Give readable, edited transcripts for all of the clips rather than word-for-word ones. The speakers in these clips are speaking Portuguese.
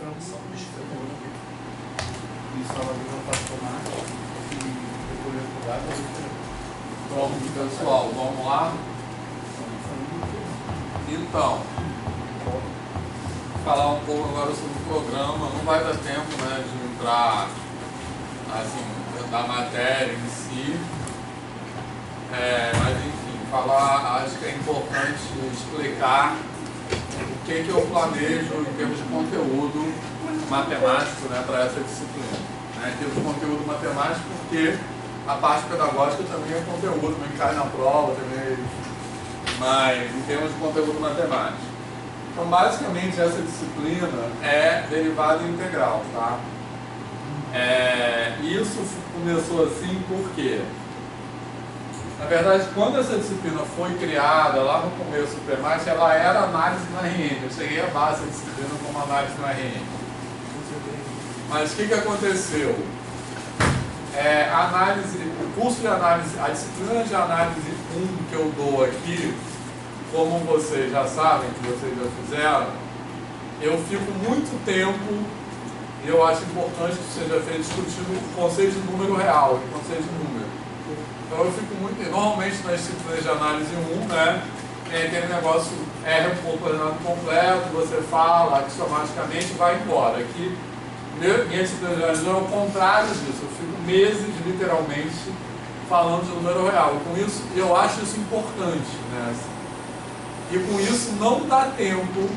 franção, deixa eu ver aqui. Isso ela vai botar tomate e depois refogado. Bom, pessoal, vamos lá? Então, falar um pouco agora sobre o programa. Não vai dar tempo, né, de entrar assim, da matéria em si. Mas enfim, falar, acho que é importante explicar o que eu planejo em termos de conteúdo matemático, né, para essa disciplina. Em termos de conteúdo matemático, porque a parte pedagógica também é conteúdo, também cai na prova, também, mas em termos de conteúdo matemático. Então, basicamente, essa disciplina é derivada integral, tá? Isso começou assim porque, na verdade, quando essa disciplina foi criada, lá no começo do PEMAT, ela era análise na RN. Eu cheguei a base essa disciplina como análise na RN. Mas o que aconteceu? O curso de análise, a disciplina de análise 1 que eu dou aqui, como vocês já sabem, que vocês já fizeram, eu fico muito tempo, e eu acho importante que seja feito discutindo o conceito de número real, o conceito de número. Então eu fico muito, normalmente nas disciplinas de análise 1, né, tem aquele negócio, um coordenado completo, você fala axiomaticamente e vai embora. Aqui, minha disciplina de análise é o contrário disso, eu fico meses, literalmente, falando de número real. E com isso, eu acho isso importante, né, assim. E com isso não dá tempo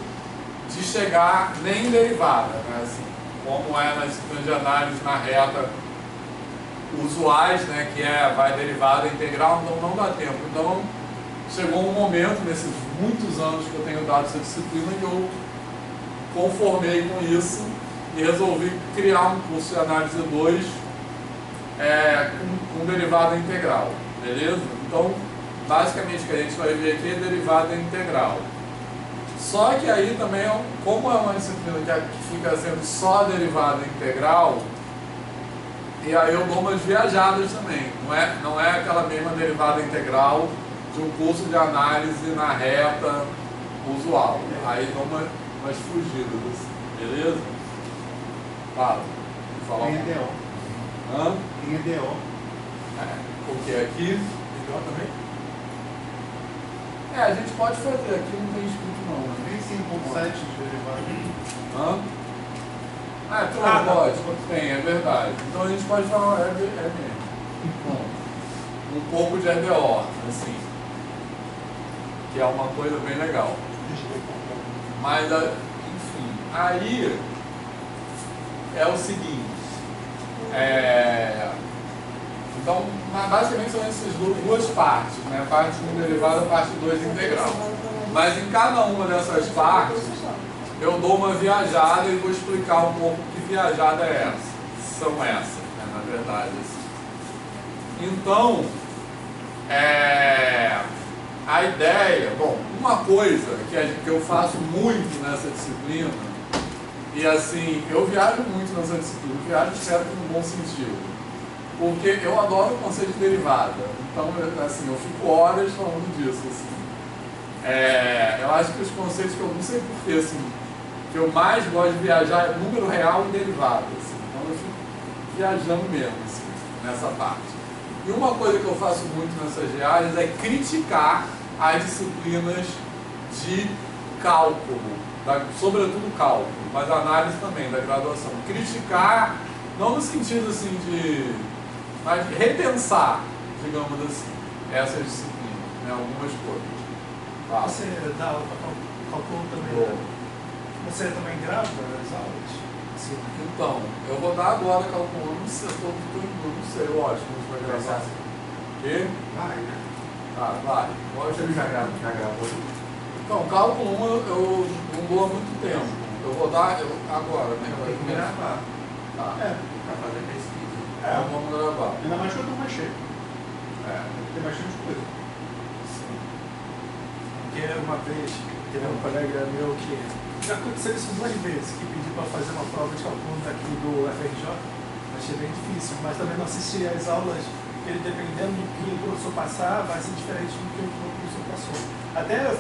de chegar nem em derivada, né, assim, como é na disciplina de análise na reta usuais, né, que vai derivada integral, então não dá tempo. Então chegou um momento, nesses muitos anos que eu tenho dado essa disciplina, que eu conformei com isso e resolvi criar um curso de análise 2 com derivada integral, beleza? Então, basicamente o que a gente vai ver aqui é derivada integral. Só que aí também, como é uma disciplina que fica sendo só derivada integral, e aí eu dou umas viajadas também. Não é aquela mesma derivada integral de um curso de análise na reta usual. Aí dou umas fugidas, assim, beleza? Fala. Tem EDO. Hã? Tem EDO. Porque aqui... EDO também? A gente pode fazer, aqui não tem escrito não. Né? Tem 5.7 de derivada. Pode, tem, é verdade. Então a gente pode falar mesmo. Bom, um pouco de EDO, assim, que é uma coisa bem legal. Mas, enfim, aí é o seguinte, então, basicamente são essas duas partes, né? Parte 1 derivada, parte 2 integral. Mas em cada uma dessas partes, eu dou uma viajada e vou explicar um pouco que viajada é essa. São essas, né, na verdade. Assim. Então, a ideia... Bom, uma coisa que eu faço muito nessa disciplina, e assim, eu viajo muito nessa disciplina, viajo certo no bom sentido, porque eu adoro o conceito de derivada. Então, assim, eu fico horas falando disso. Assim. Eu acho que os conceitos que eu não sei porquê, assim, que eu mais gosto de viajar é número real e derivada. Assim. Então eu fico viajando mesmo assim, nessa parte. E uma coisa que eu faço muito nessas viagens é criticar as disciplinas de cálculo, sobretudo cálculo, mas análise também, da graduação. Criticar, não no sentido assim mas repensar, digamos assim, essas disciplinas, né, algumas coisas. Você dá aula para cálculo também? Né? Você também grava as aulas? Sim. Então, eu vou dar agora cálculo 1 no setor do não sei, lógico, não vai gravar. Que? Vai, né? Vai. Você já gravou? Então, cálculo 1 eu não dou há muito tempo. Eu vou dar agora, né? Tem que gravar. Tá. Para fazer pesquisa. Então vamos gravar. Ainda mais que eu tô mais cheio. Tem bastante coisa. Sim. Porque uma vez, teve um colega meu que já aconteceu isso 2 vezes, que pediu para fazer uma prova de cálculo daqui do FRJ. Achei bem difícil, mas também não assisti às aulas, porque dependendo do que o professor passar, vai ser diferente do que o professor passou. Até eu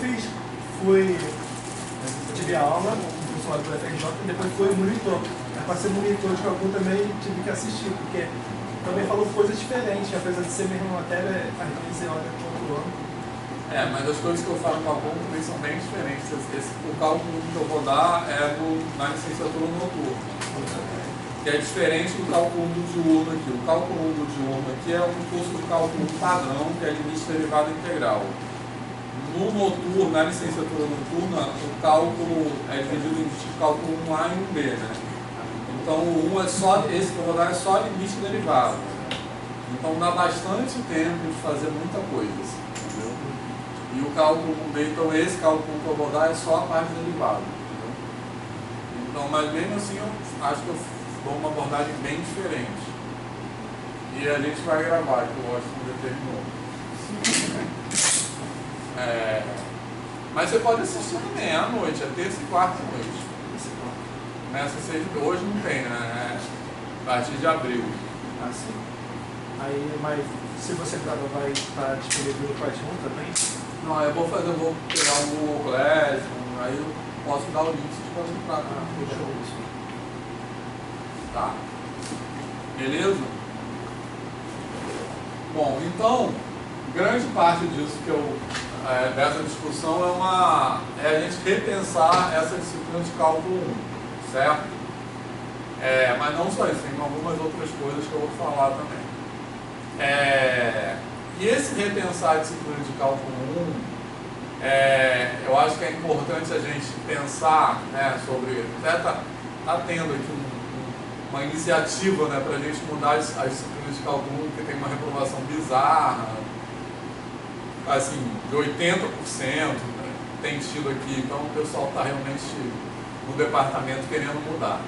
tive aula, o professor fora do FRJ e depois foi monitor. Para ser monitor de cálculo também tive que assistir, porque também falou coisas diferentes, apesar de ser a mesma matéria, às vezes você olha todo ano. Mas as coisas que eu falo no cálculo também são bem diferentes. O cálculo que eu vou dar é na licenciatura noturna, que é diferente do cálculo do diurno aqui. O cálculo do diurno aqui é um curso de cálculo padrão, que é limite derivada integral. No noturno, na licenciatura noturna, o cálculo é dividido em cálculo 1A e 1B, né? Então o 1 é só, esse que eu vou dar é só limite derivado. Então dá bastante tempo de fazer muita coisa, entendeu? E o cálculo 1B, então esse cálculo que eu vou dar é só a parte derivada, entendeu? Então, mas mesmo assim eu acho que eu dou uma abordagem bem diferente. E a gente vai gravar, que o Washington determinou. Mas você pode assistir também à noite, é terça e quarta noite. Nessa sexta, hoje não tem, né? A partir de abril. Ah, sim. Aí, mas se você grava, vai estar disponível no Classroom também? Não, eu vou pegar um Google Classroom, aí eu posso dar o link se você entrar. Fechou isso. Tá. Beleza? Bom, então, grande parte disso que dessa discussão é a gente repensar essa disciplina de cálculo 1, certo? Mas não só isso, tem algumas outras coisas que eu vou falar também. E esse repensar a disciplina de cálculo 1, eu acho que é importante a gente pensar, né, sobre... Até tá tendo aqui uma iniciativa, né, para a gente mudar as disciplinas de cálculo 1, porque tem uma reprovação bizarra, assim, de 80%, né, tem tido aqui, então o pessoal está realmente no departamento querendo mudar.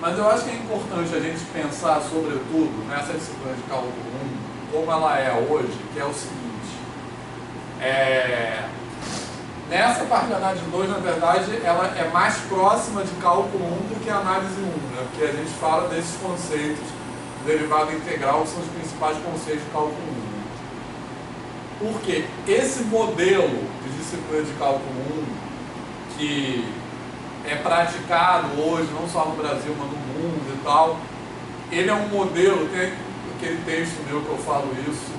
Mas eu acho que é importante a gente pensar, sobretudo, nessa disciplina de cálculo 1, como ela é hoje, que é o seguinte. Nessa parte da análise 2, na verdade, ela é mais próxima de cálculo 1 do que a análise 1, né? Porque a gente fala desses conceitos, derivada integral, que são os principais conceitos de cálculo 1. Porque esse modelo de disciplina de cálculo 1, que é praticado hoje, não só no Brasil, mas no mundo e tal, ele é um modelo, tem aquele texto meu que eu falo isso,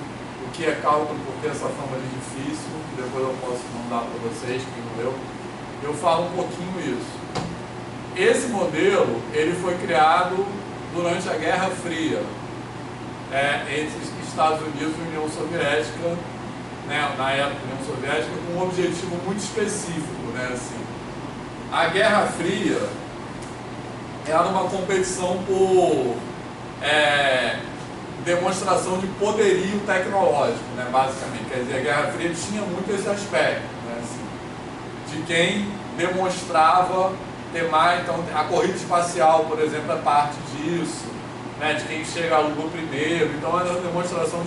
o que é cálculo, porque essa fama é difícil, que depois eu posso mandar para vocês, quem não leu, eu falo um pouquinho isso. Esse modelo, ele foi criado durante a Guerra Fria, entre Estados Unidos e União Soviética, né, na época da União Soviética, com um objetivo muito específico, né, assim. A Guerra Fria era uma competição por demonstração de poderio tecnológico, né, basicamente. Quer dizer, a Guerra Fria tinha muito esse aspecto, né, assim, de quem demonstrava ter mais. Então, a corrida espacial, por exemplo, é parte disso, né, de quem chega à Lua primeiro. Então, era uma demonstração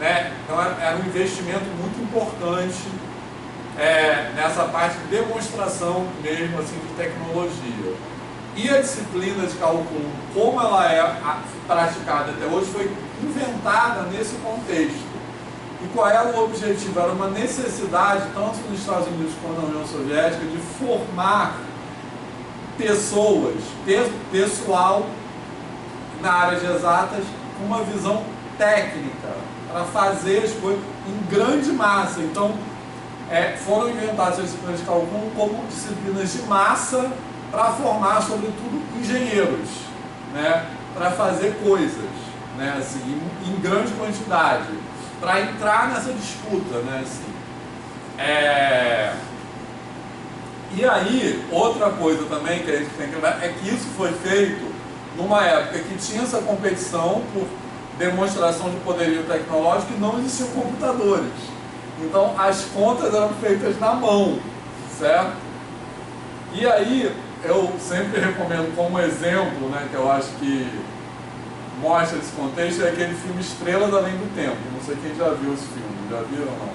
né, então era um investimento muito importante nessa parte de demonstração mesmo assim, de tecnologia. E a disciplina de cálculo, como ela é praticada até hoje, foi inventada nesse contexto. E qual era o objetivo? Era uma necessidade, tanto nos Estados Unidos quanto na União Soviética, de formar pessoal na área de exatas com uma visão técnica, para fazer as coisas em grande massa. Então, foram inventadas as disciplinas de cálculo como disciplinas de massa para formar, sobretudo, engenheiros, né, para fazer coisas, né, assim, em grande quantidade, para entrar nessa disputa, né, assim. E aí, outra coisa também que a gente tem que lembrar é que isso foi feito numa época que tinha essa competição por demonstração de poderio tecnológico e não existiam computadores. Então, as contas eram feitas na mão, certo? E aí, eu sempre recomendo como exemplo, né, que eu acho que mostra esse contexto, é aquele filme Estrelas Além do Tempo. Não sei quem já viu esse filme, já viram ou não?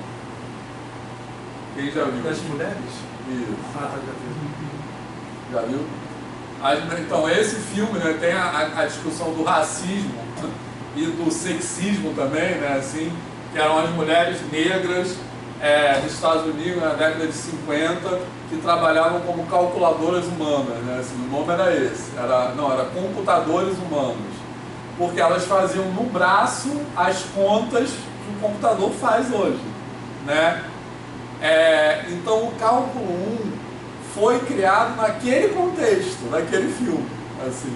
Quem já viu? Das mulheres? Isso. Ah, tá, já vi. Já viu? Então, esse filme, né, tem a discussão do racismo e do sexismo também, né, assim, que eram as mulheres negras nos Estados Unidos, na década de 50, que trabalhavam como calculadoras humanas, né? Assim, o nome era esse, era computadores humanos, porque elas faziam no braço as contas que o computador faz hoje, né? Então o cálculo 1 foi criado naquele contexto, naquele filme, assim.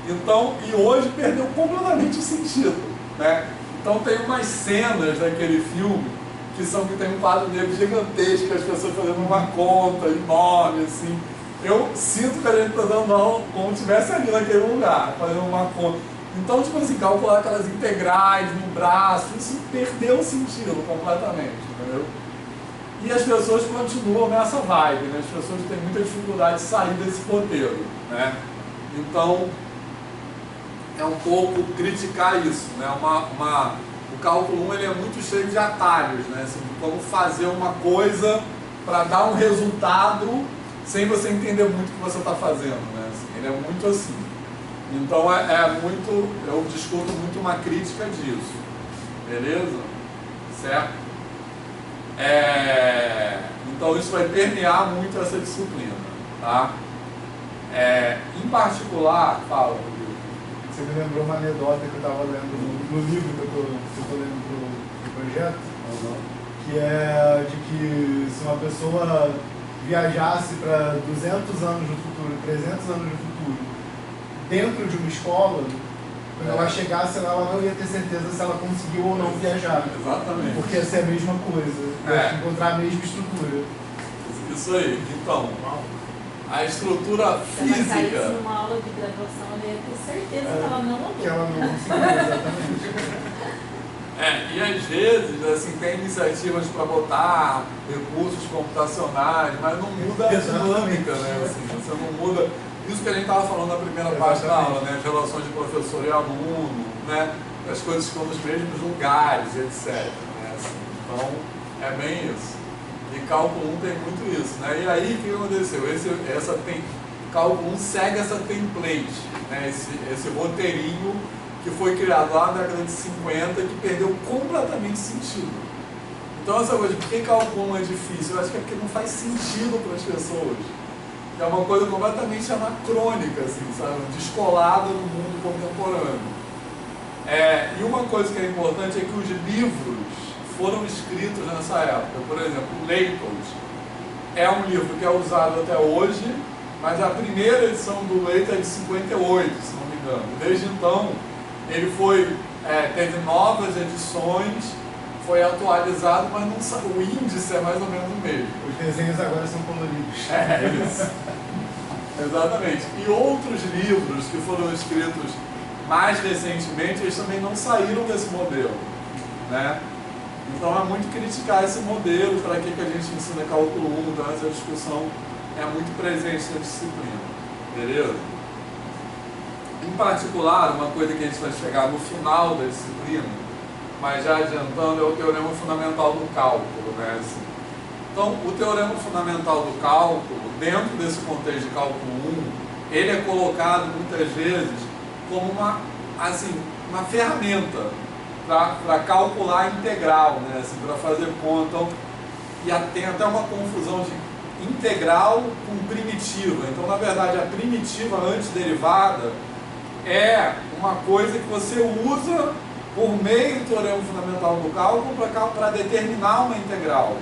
Então, e hoje perdeu completamente o sentido, né? Então tem umas cenas daquele filme que tem um quadro negro gigantesco, as pessoas fazendo uma conta enorme, assim. Eu sinto que a gente está dando aula como se estivesse ali naquele lugar, fazendo uma conta. Então, tipo assim, calcular aquelas integrais no braço, isso perdeu o sentido completamente, entendeu? E as pessoas continuam nessa vibe, né? As pessoas têm muita dificuldade de sair desse roteiro, né? Então, é um pouco criticar isso, né? O cálculo 1 ele é muito cheio de atalhos, né? Assim, como fazer uma coisa para dar um resultado sem você entender muito o que você está fazendo, né? Assim, ele é muito assim. Então eu discuto muito uma crítica disso, beleza? Certo? Então isso vai permear muito essa disciplina, tá? Em particular, fala, Rodrigo. Você me lembrou uma anedota que eu estava lendo no livro que eu estou lendo pro projeto, que é de que se uma pessoa viajasse para 200 anos no futuro, 300 anos no futuro, dentro de uma escola, quando ela chegasse lá, ela não ia ter certeza se ela conseguiu ou não viajar. Exatamente. Porque ia ser a mesma coisa, encontrar a mesma estrutura. Isso aí. Então, a estrutura física... Se ela caísse numa aula de graduação, ela ia ter certeza que ela não andou. Que ela não conseguiu, exatamente. E às vezes, assim, tem iniciativas para botar recursos computacionais, mas não muda a dinâmica, né? Assim, você não muda... Isso que a gente estava falando na primeira parte da aula, né? As relações de professor e aluno, né? As coisas ficam nos mesmos lugares, etc. Né? Assim, então, é bem isso. E cálculo 1 tem muito isso, né? E aí, o que aconteceu? Cálculo 1 segue essa template, né? Esse roteirinho que foi criado lá na década de 50 que perdeu completamente sentido. Então, essa coisa de por que cálculo 1 é difícil? Eu acho que é porque não faz sentido para as pessoas. É uma coisa completamente anacrônica, assim, sabe? Descolada no mundo contemporâneo. E uma coisa que é importante é que os livros foram escritos nessa época. Por exemplo, Leithold é um livro que é usado até hoje, mas a primeira edição do Leithold é de 58, se não me engano. Desde então, ele teve novas edições, foi atualizado, mas não, o índice é mais ou menos o mesmo. Os desenhos agora são coloridos. Isso. Exatamente. E outros livros que foram escritos mais recentemente, eles também não saíram desse modelo, né? Então é muito criticar esse modelo, para que a gente ensina cálculo 1, então essa discussão é muito presente na disciplina, beleza? Em particular, uma coisa que a gente vai chegar no final da disciplina, mas já adiantando, é o teorema fundamental do cálculo, né? Assim, então, o teorema fundamental do cálculo, dentro desse contexto de cálculo 1, ele é colocado muitas vezes como uma ferramenta para calcular a integral, né? Assim, para fazer conta. Então, tem até uma confusão de integral com primitiva. Então, na verdade, a primitiva antederivada é uma coisa que você usa por meio do teorema fundamental do cálculo para determinar uma integral.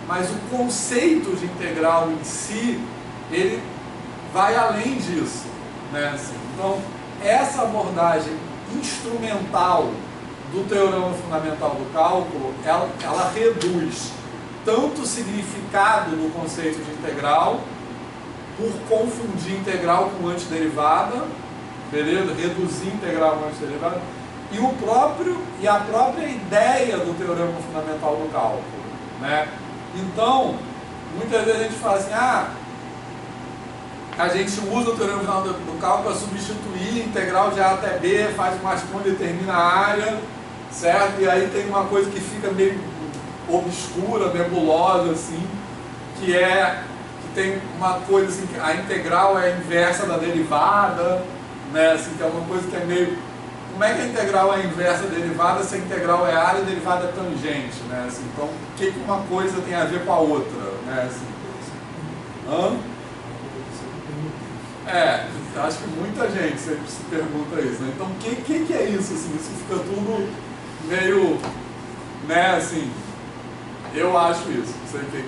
Mas o conceito de integral em si, ele vai além disso, né? Assim, então, essa abordagem instrumental do teorema fundamental do cálculo, ela reduz tanto o significado do conceito de integral, por confundir integral com antederivada, beleza? Reduzir integral com antederivada, e a própria ideia do teorema fundamental do cálculo, né? Então, muitas vezes a gente fala assim, a gente usa o teorema fundamental do cálculo para substituir integral de A até B, faz uma conta e determina a área, certo? E aí tem uma coisa que fica meio obscura, nebulosa, assim, que tem uma coisa assim, que a integral é a inversa da derivada, né? Assim, que é uma coisa que é meio como é que a integral é inversa da derivada se a integral é área e a derivada é tangente, né? Assim, então, o que uma coisa tem a ver com a outra, né? Assim, acho que muita gente sempre se pergunta isso, né? Então, o que é isso? Assim, isso fica tudo meio, né, assim, eu acho isso. Não sei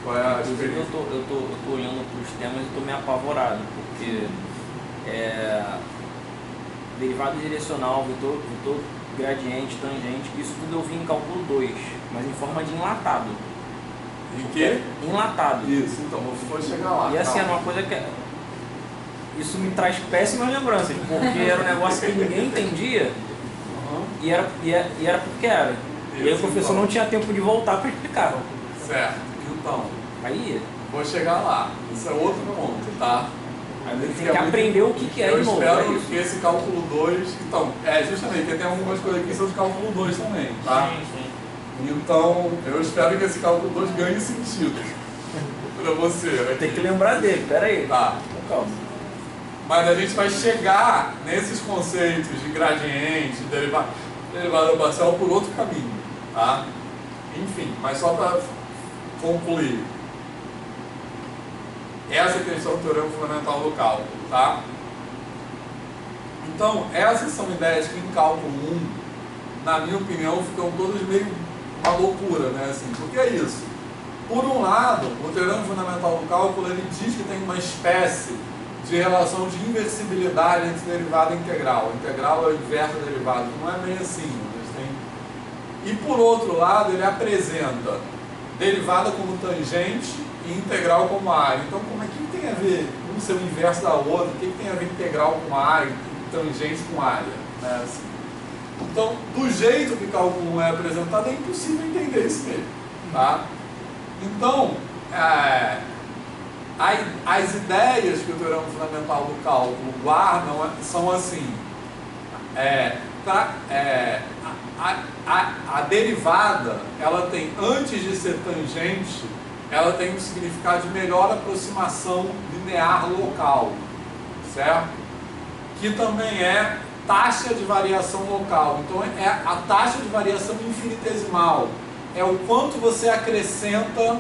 qual é a experiência. Eu tô olhando para os temas e estou meio apavorado, porque derivada direcional, vetor gradiente, tangente, isso tudo eu vi em cálculo 2, mas em forma de enlatado. Em quê? Enlatado. Isso, então, vou chegar lá. E assim, era uma coisa que... Isso me traz péssimas lembranças, porque era um negócio que ninguém entendia, e era porque era. E aí o professor não tinha tempo de voltar para explicar. Certo, então, Aí vou chegar lá. Isso é outro ponto, tá? Aí tem que aprender o que é de novo. Eu espero que esse cálculo 2... Então, justamente, porque tem algumas coisas aqui que são de cálculo 2 também, tá? Sim. Então, eu espero que esse cálculo 2 ganhe sentido para você. Vai ter que lembrar dele, peraí. Tá. Calma. Mas a gente vai chegar nesses conceitos de gradiente, derivada parcial por outro caminho, tá? Enfim, mas só para concluir. Essa questão do teorema fundamental do cálculo, tá? Então, essas são ideias que em cálculo 1, na minha opinião, ficam todas meio uma loucura, né? Assim, porque é isso. Por um lado, o teorema fundamental do cálculo, ele diz que tem uma espécie de relação de inversibilidade entre derivada e integral. A integral é o inverso da derivada, não é bem assim. E por outro lado, ele apresenta derivada como tangente e integral como área. Então, como é que tem a ver um ser o inverso da outra? O que tem a ver integral com área e tangente com área? Né? Assim. Então, do jeito que cálculo 1 é apresentado, é impossível entender isso mesmo. Tá? Então, as ideias que o teorema fundamental do cálculo guardam são assim: a derivada, ela tem, antes de ser tangente, ela tem um significado de melhor aproximação linear local, certo? Que também é taxa de variação local. Então é a taxa de variação infinitesimal, é o quanto você acrescenta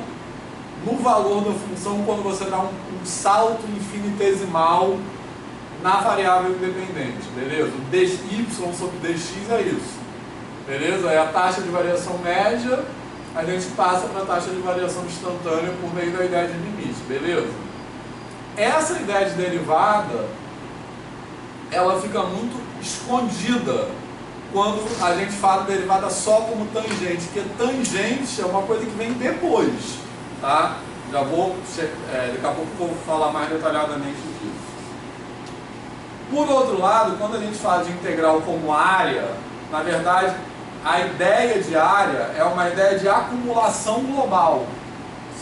no valor da função quando você dá um salto infinitesimal na variável independente, beleza? O dy sobre dx é isso, beleza? É a taxa de variação média, a gente passa para a taxa de variação instantânea por meio da ideia de limite, beleza? Essa ideia de derivada, ela fica muito escondida quando a gente fala de derivada só como tangente, porque tangente é uma coisa que vem depois, tá? Já vou, daqui a pouco vou falar mais detalhadamente disso. Por outro lado, quando a gente fala de integral como área, na verdade, a ideia de área é uma ideia de acumulação global,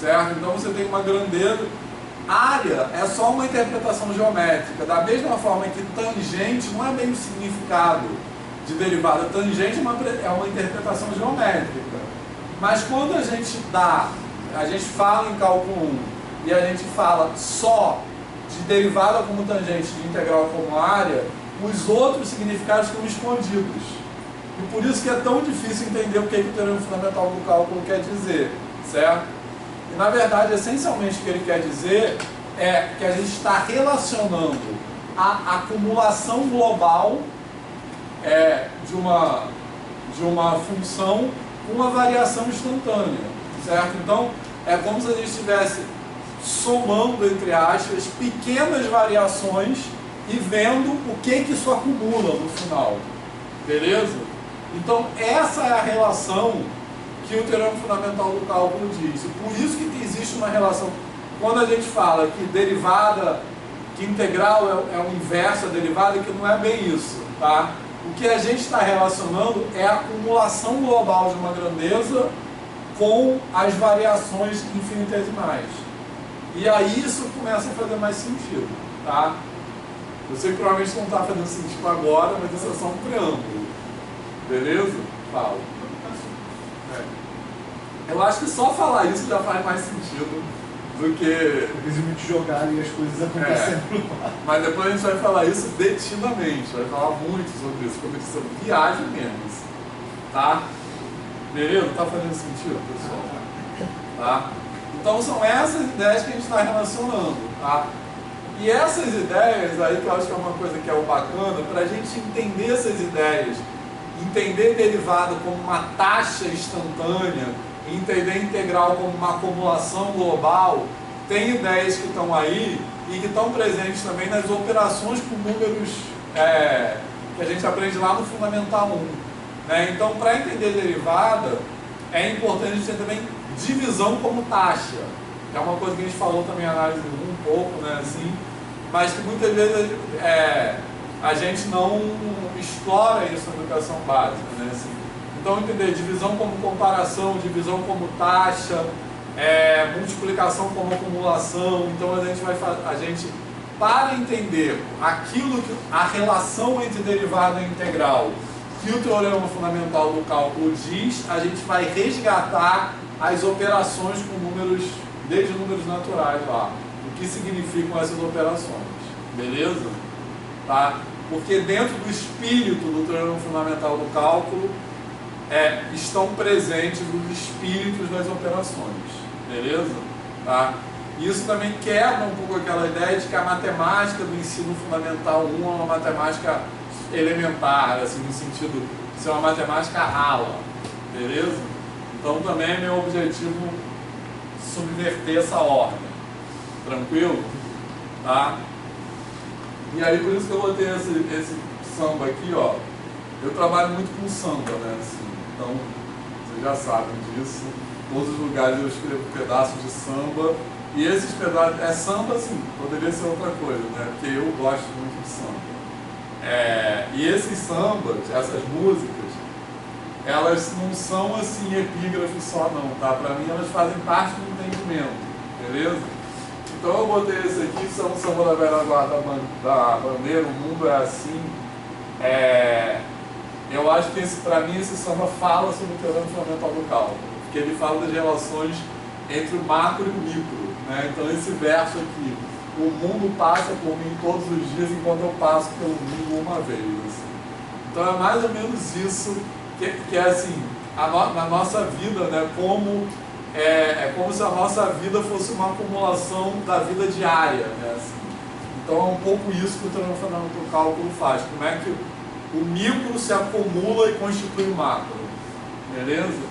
certo? Então você tem uma grandeza. Área é só uma interpretação geométrica, da mesma forma que tangente não é bem o significado de derivada. Tangente é uma interpretação geométrica. Mas quando a gente fala em cálculo 1 e a gente fala só de derivada como tangente, de integral como área, os outros significados estão escondidos. E por isso que é tão difícil entender o que o teorema fundamental do cálculo quer dizer, certo? E na verdade, essencialmente, o que ele quer dizer é que a gente está relacionando a acumulação global de uma função com uma variação instantânea, certo? Então, é como se a gente estivesse somando, entre aspas, pequenas variações e vendo o que isso acumula no final, beleza? Então, essa é a relação que o teorema fundamental do cálculo diz. E por isso que existe uma relação. Quando a gente fala que derivada, que integral é o inverso da derivada, que não é bem isso, tá? O que a gente está relacionando é a acumulação global de uma grandeza com as variações infinitesimais. E aí isso começa a fazer mais sentido, tá? Eu sei que provavelmente não está fazendo sentido agora, mas isso é só um preâmbulo. Beleza? Fala. Eu acho que só falar isso já faz mais sentido do que... Simplesmente jogarem as coisas acontecendo. Mas depois a gente vai falar isso detidamente, vai falar muito sobre isso, como isso viagem menos, tá? Beleza? Tá fazendo sentido, pessoal? Tá? Então são essas ideias que a gente está relacionando, tá? E essas ideias aí, que eu acho que é uma coisa que é o bacana, para a gente entender essas ideias, entender derivada como uma taxa instantânea, entender integral como uma acumulação global, tem ideias que estão aí e que estão presentes também nas operações com números que a gente aprende lá no Fundamental 1. Né? Então, para entender derivada, é importante a gente ter também divisão como taxa. É uma coisa que a gente falou também em análise 1 um pouco, né? Assim, mas que muitas vezes a gente não explora isso na educação básica. Né? Assim, então, entender divisão como comparação, divisão como taxa, multiplicação como acumulação. Então, a gente para entender aquilo que a relação entre derivada e integral que o teorema fundamental do cálculo diz, a gente vai resgatar as operações com números, desde números naturais lá, o que significam essas operações, beleza? Tá? Porque dentro do espírito do teorema fundamental do cálculo estão presentes os espíritos das operações, beleza? Tá? Isso também quebra um pouco aquela ideia de que a matemática do ensino fundamental 1 é uma matemática elementar, assim, no sentido de ser uma matemática rala, beleza? Então também é meu objetivo subverter essa ordem, tranquilo? Tá? E aí por isso que eu botei esse samba aqui, ó. Eu trabalho muito com samba, né? Assim, então, vocês já sabem disso. Em todos os lugares eu escrevo pedaços de samba. E esses pedaços, samba assim, poderia ser outra coisa, né? Porque eu gosto muito de samba. E esses sambas, essas músicas, elas não são assim epígrafes só não, tá? Para mim elas fazem parte do entendimento, beleza? Então eu botei esse aqui, são o samba da velha guarda da bandeira, o mundo é assim. Eu acho que para mim esse samba fala sobre o teorema fundamental do cálculo, porque ele fala das relações entre o macro e o micro, né? Então esse verso aqui, o mundo passa por mim todos os dias enquanto eu passo pelo mundo uma vez. Assim. Então é mais ou menos isso que é assim, na nossa vida, né? É como se a nossa vida fosse uma acumulação da vida diária, né? Assim. Então é um pouco isso que o teorema fundamental do cálculo faz. Como é que o micro se acumula e constitui o macro, beleza?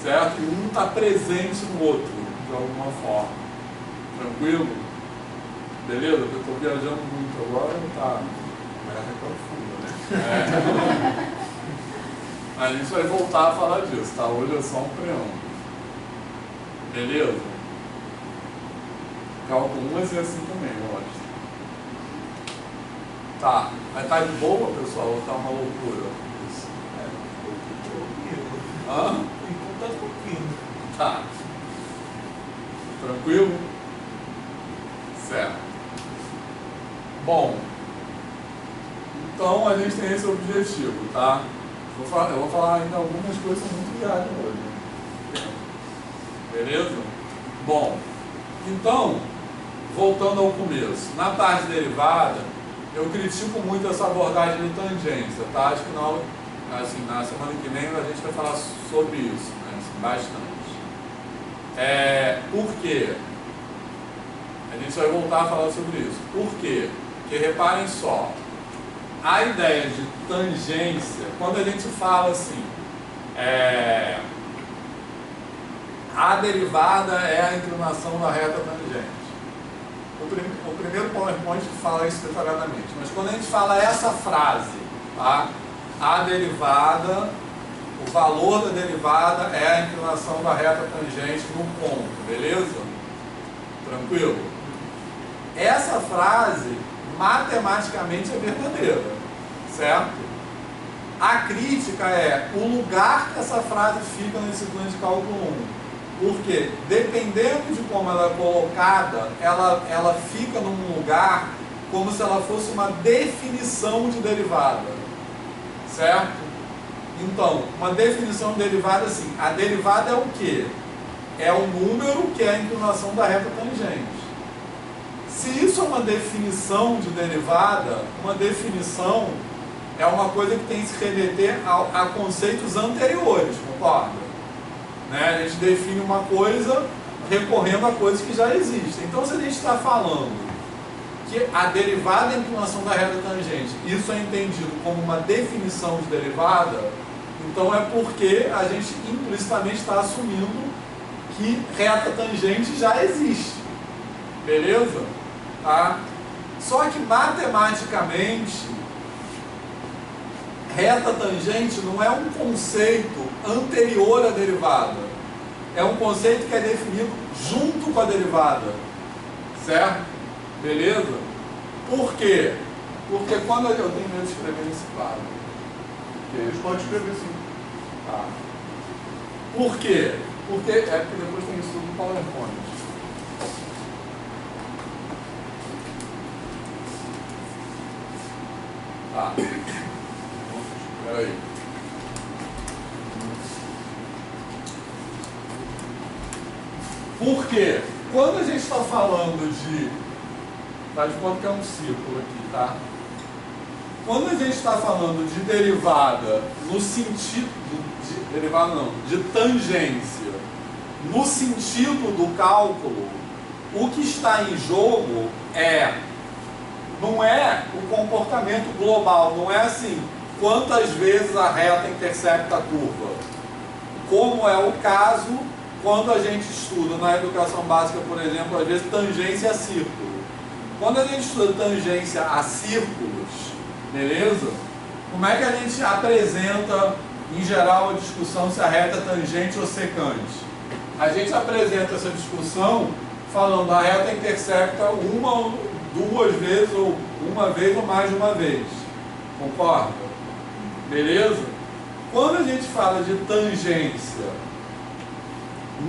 Certo? E um está presente no outro, de alguma forma. Tranquilo? Beleza? Eu estou viajando muito agora, não está? É profunda, né? A gente vai voltar a falar disso, tá? Hoje é só um preâmbulo. Beleza? Cálculo 1 vai ser assim também, lógico. Tá, mas tá de boa, pessoal, ou tá uma loucura? Isso. Hã? Tá tranquilo. Tá. Tranquilo? Certo. Bom, então a gente tem esse objetivo, tá? Eu vou falar ainda algumas coisas muito viagens hoje. Beleza? Bom, então, voltando ao começo, na parte derivada, eu critico muito essa abordagem de tangência, tá? Acho que na semana que vem a gente vai falar sobre isso, né? Assim, bastante. Por quê? A gente vai voltar a falar sobre isso. Por quê? Porque reparem só, a ideia de tangência, quando a gente fala assim, a derivada é a inclinação da reta tangente. O primeiro PowerPoint fala isso detalhadamente, mas quando a gente fala essa frase, tá? A derivada, o valor da derivada é a inclinação da reta tangente no ponto, beleza? Tranquilo? Essa frase, matematicamente, é verdadeira, certo? A crítica é o lugar que essa frase fica nesse plano de cálculo 1. Porque, dependendo de como ela é colocada, ela fica num lugar como se ela fosse uma definição de derivada, certo? Então, uma definição de derivada assim, a derivada é o quê? é o número que é a inclinação da reta tangente. Se isso é uma definição de derivada, uma definição é uma coisa que tem que se remeter a conceitos anteriores, concorda? Né? A gente define uma coisa recorrendo a coisas que já existem. Então, se a gente está falando que a derivada é a inclinação da reta tangente, isso é entendido como uma definição de derivada, então é porque a gente implicitamente está assumindo que reta tangente já existe. Beleza? Tá? Só que matematicamente, reta tangente não é um conceito anterior à derivada. É um conceito que é definido junto com a derivada. Certo? Beleza? Por quê? Porque quando eu tenho medo de escrever nesse quadro. A gente pode escrever sim. Tá. Por quê? Porque depois tem isso tudo no PowerPoint. Tá. Peraí. Por quê? Quando a gente está falando de... Tá de conta que é um círculo aqui, tá? Quando a gente está falando de derivada no sentido... derivada não, de tangência no sentido do cálculo, o que está em jogo não é o comportamento global, não é assim, quantas vezes a reta intercepta a curva. Como é o caso quando a gente estuda na educação básica, por exemplo, às vezes tangência a círculo. Quando a gente estuda tangência a círculos, beleza? Como é que a gente apresenta, em geral, a discussão se a reta é tangente ou secante? A gente apresenta essa discussão falando a reta intercepta uma ou duas vezes, ou uma vez ou mais de uma vez. Concorda? Beleza? Quando a gente fala de tangência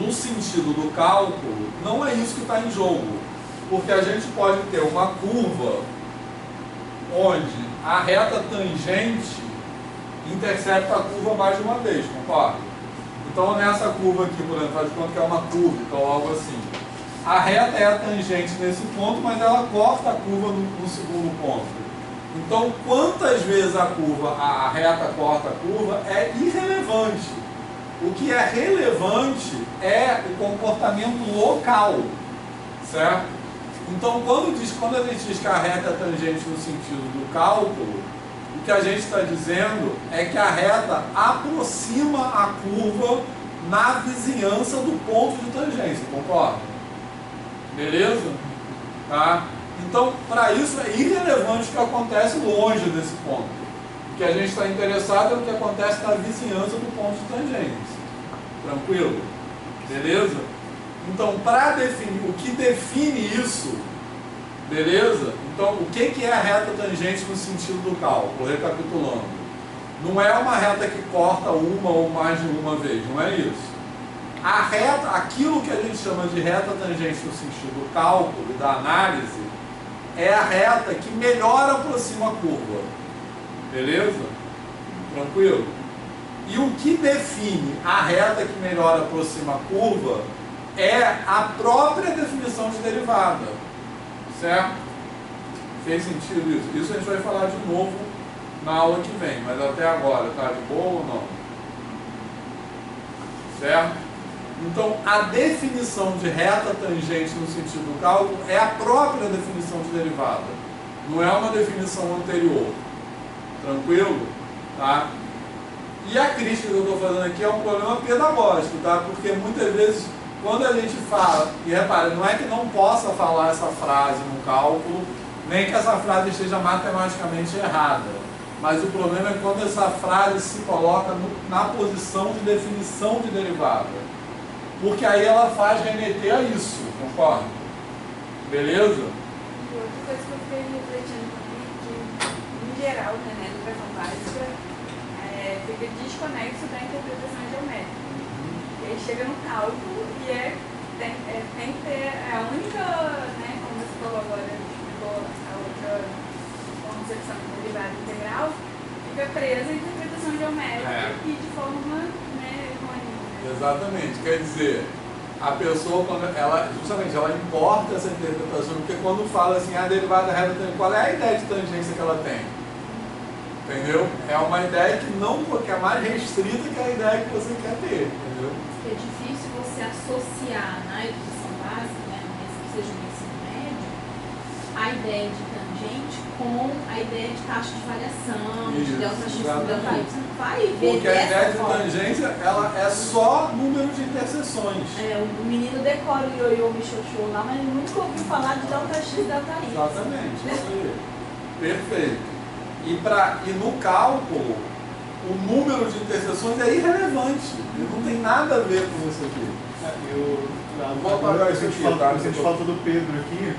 no sentido do cálculo, não é isso que está em jogo. Porque a gente pode ter uma curva onde a reta tangente intercepta a curva mais de uma vez, concorda? Então nessa curva aqui, por exemplo, faz de conta que é uma curva, então algo assim. A reta é a tangente nesse ponto, mas ela corta a curva no segundo ponto. Então, quantas vezes a reta corta a curva é irrelevante. O que é relevante é o comportamento local, certo? Então, quando a gente diz que a reta é tangente no sentido do cálculo, o que a gente está dizendo é que a reta aproxima a curva na vizinhança do ponto de tangência, concorda? Beleza? Tá? Então, para isso é irrelevante o que acontece longe desse ponto. O que a gente está interessado é o que acontece na vizinhança do ponto de tangência. Tranquilo? Beleza? Então, para definir, o que define isso, beleza? Então, o que é a reta tangente no sentido do cálculo? Recapitulando. Não é uma reta que corta uma ou mais de uma vez, não é isso. A reta, aquilo que a gente chama de reta tangente no sentido do cálculo e da análise, é a reta que melhor aproxima a curva. Beleza? Tranquilo? E o que define a reta que melhor aproxima a curva é a própria definição de derivada. Certo? Fez sentido isso? Isso a gente vai falar de novo na aula que vem, mas até agora, tá de boa ou não? Certo? Então, a definição de reta tangente no sentido do cálculo é a própria definição de derivada. Não é uma definição anterior. Tranquilo? Tá? E a crítica que eu estou fazendo aqui é um problema pedagógico, tá? Porque muitas vezes, quando a gente fala, e repara, não é que não possa falar essa frase no cálculo, nem que essa frase esteja matematicamente errada. Mas o problema é quando essa frase se coloca na posição de definição de derivada. Porque aí ela faz remeter a isso, concorda? Beleza? E outra coisa que eu fiquei refletindo também é que, em geral, né, na educação básica, fica desconexo da interpretação geométrica. E aí chega no cálculo e tem que ter a única, né, como você falou agora, explicou a outra concepção de derivada integral, fica presa à interpretação geométrica e de forma, né, errônea. Exatamente. Quer dizer, a pessoa, quando ela, justamente, ela importa essa interpretação, porque quando fala assim, a derivada da reta tangente, qual é a ideia de tangência que ela tem? Entendeu? É uma ideia que é mais restrita que a ideia que você quer ter, entendeu? É difícil você associar na educação básica, né, mesmo que seja no ensino médio, a ideia de tangente com a ideia de taxa de variação, Isso, de delta x, exatamente. delta y. Você não vai ver Porque a dessa ideia de forma. tangência, ela é só número de interseções. É, o menino decora o ioiô michochô lá, mas nunca ouviu falar de delta x, delta y. Exatamente, isso aí. Perfeito. E no cálculo, o número de interseções é irrelevante. Ele não tem nada a ver com isso aqui. Vou apagar isso aqui, tá? Eu sinto falta do Pedro aqui,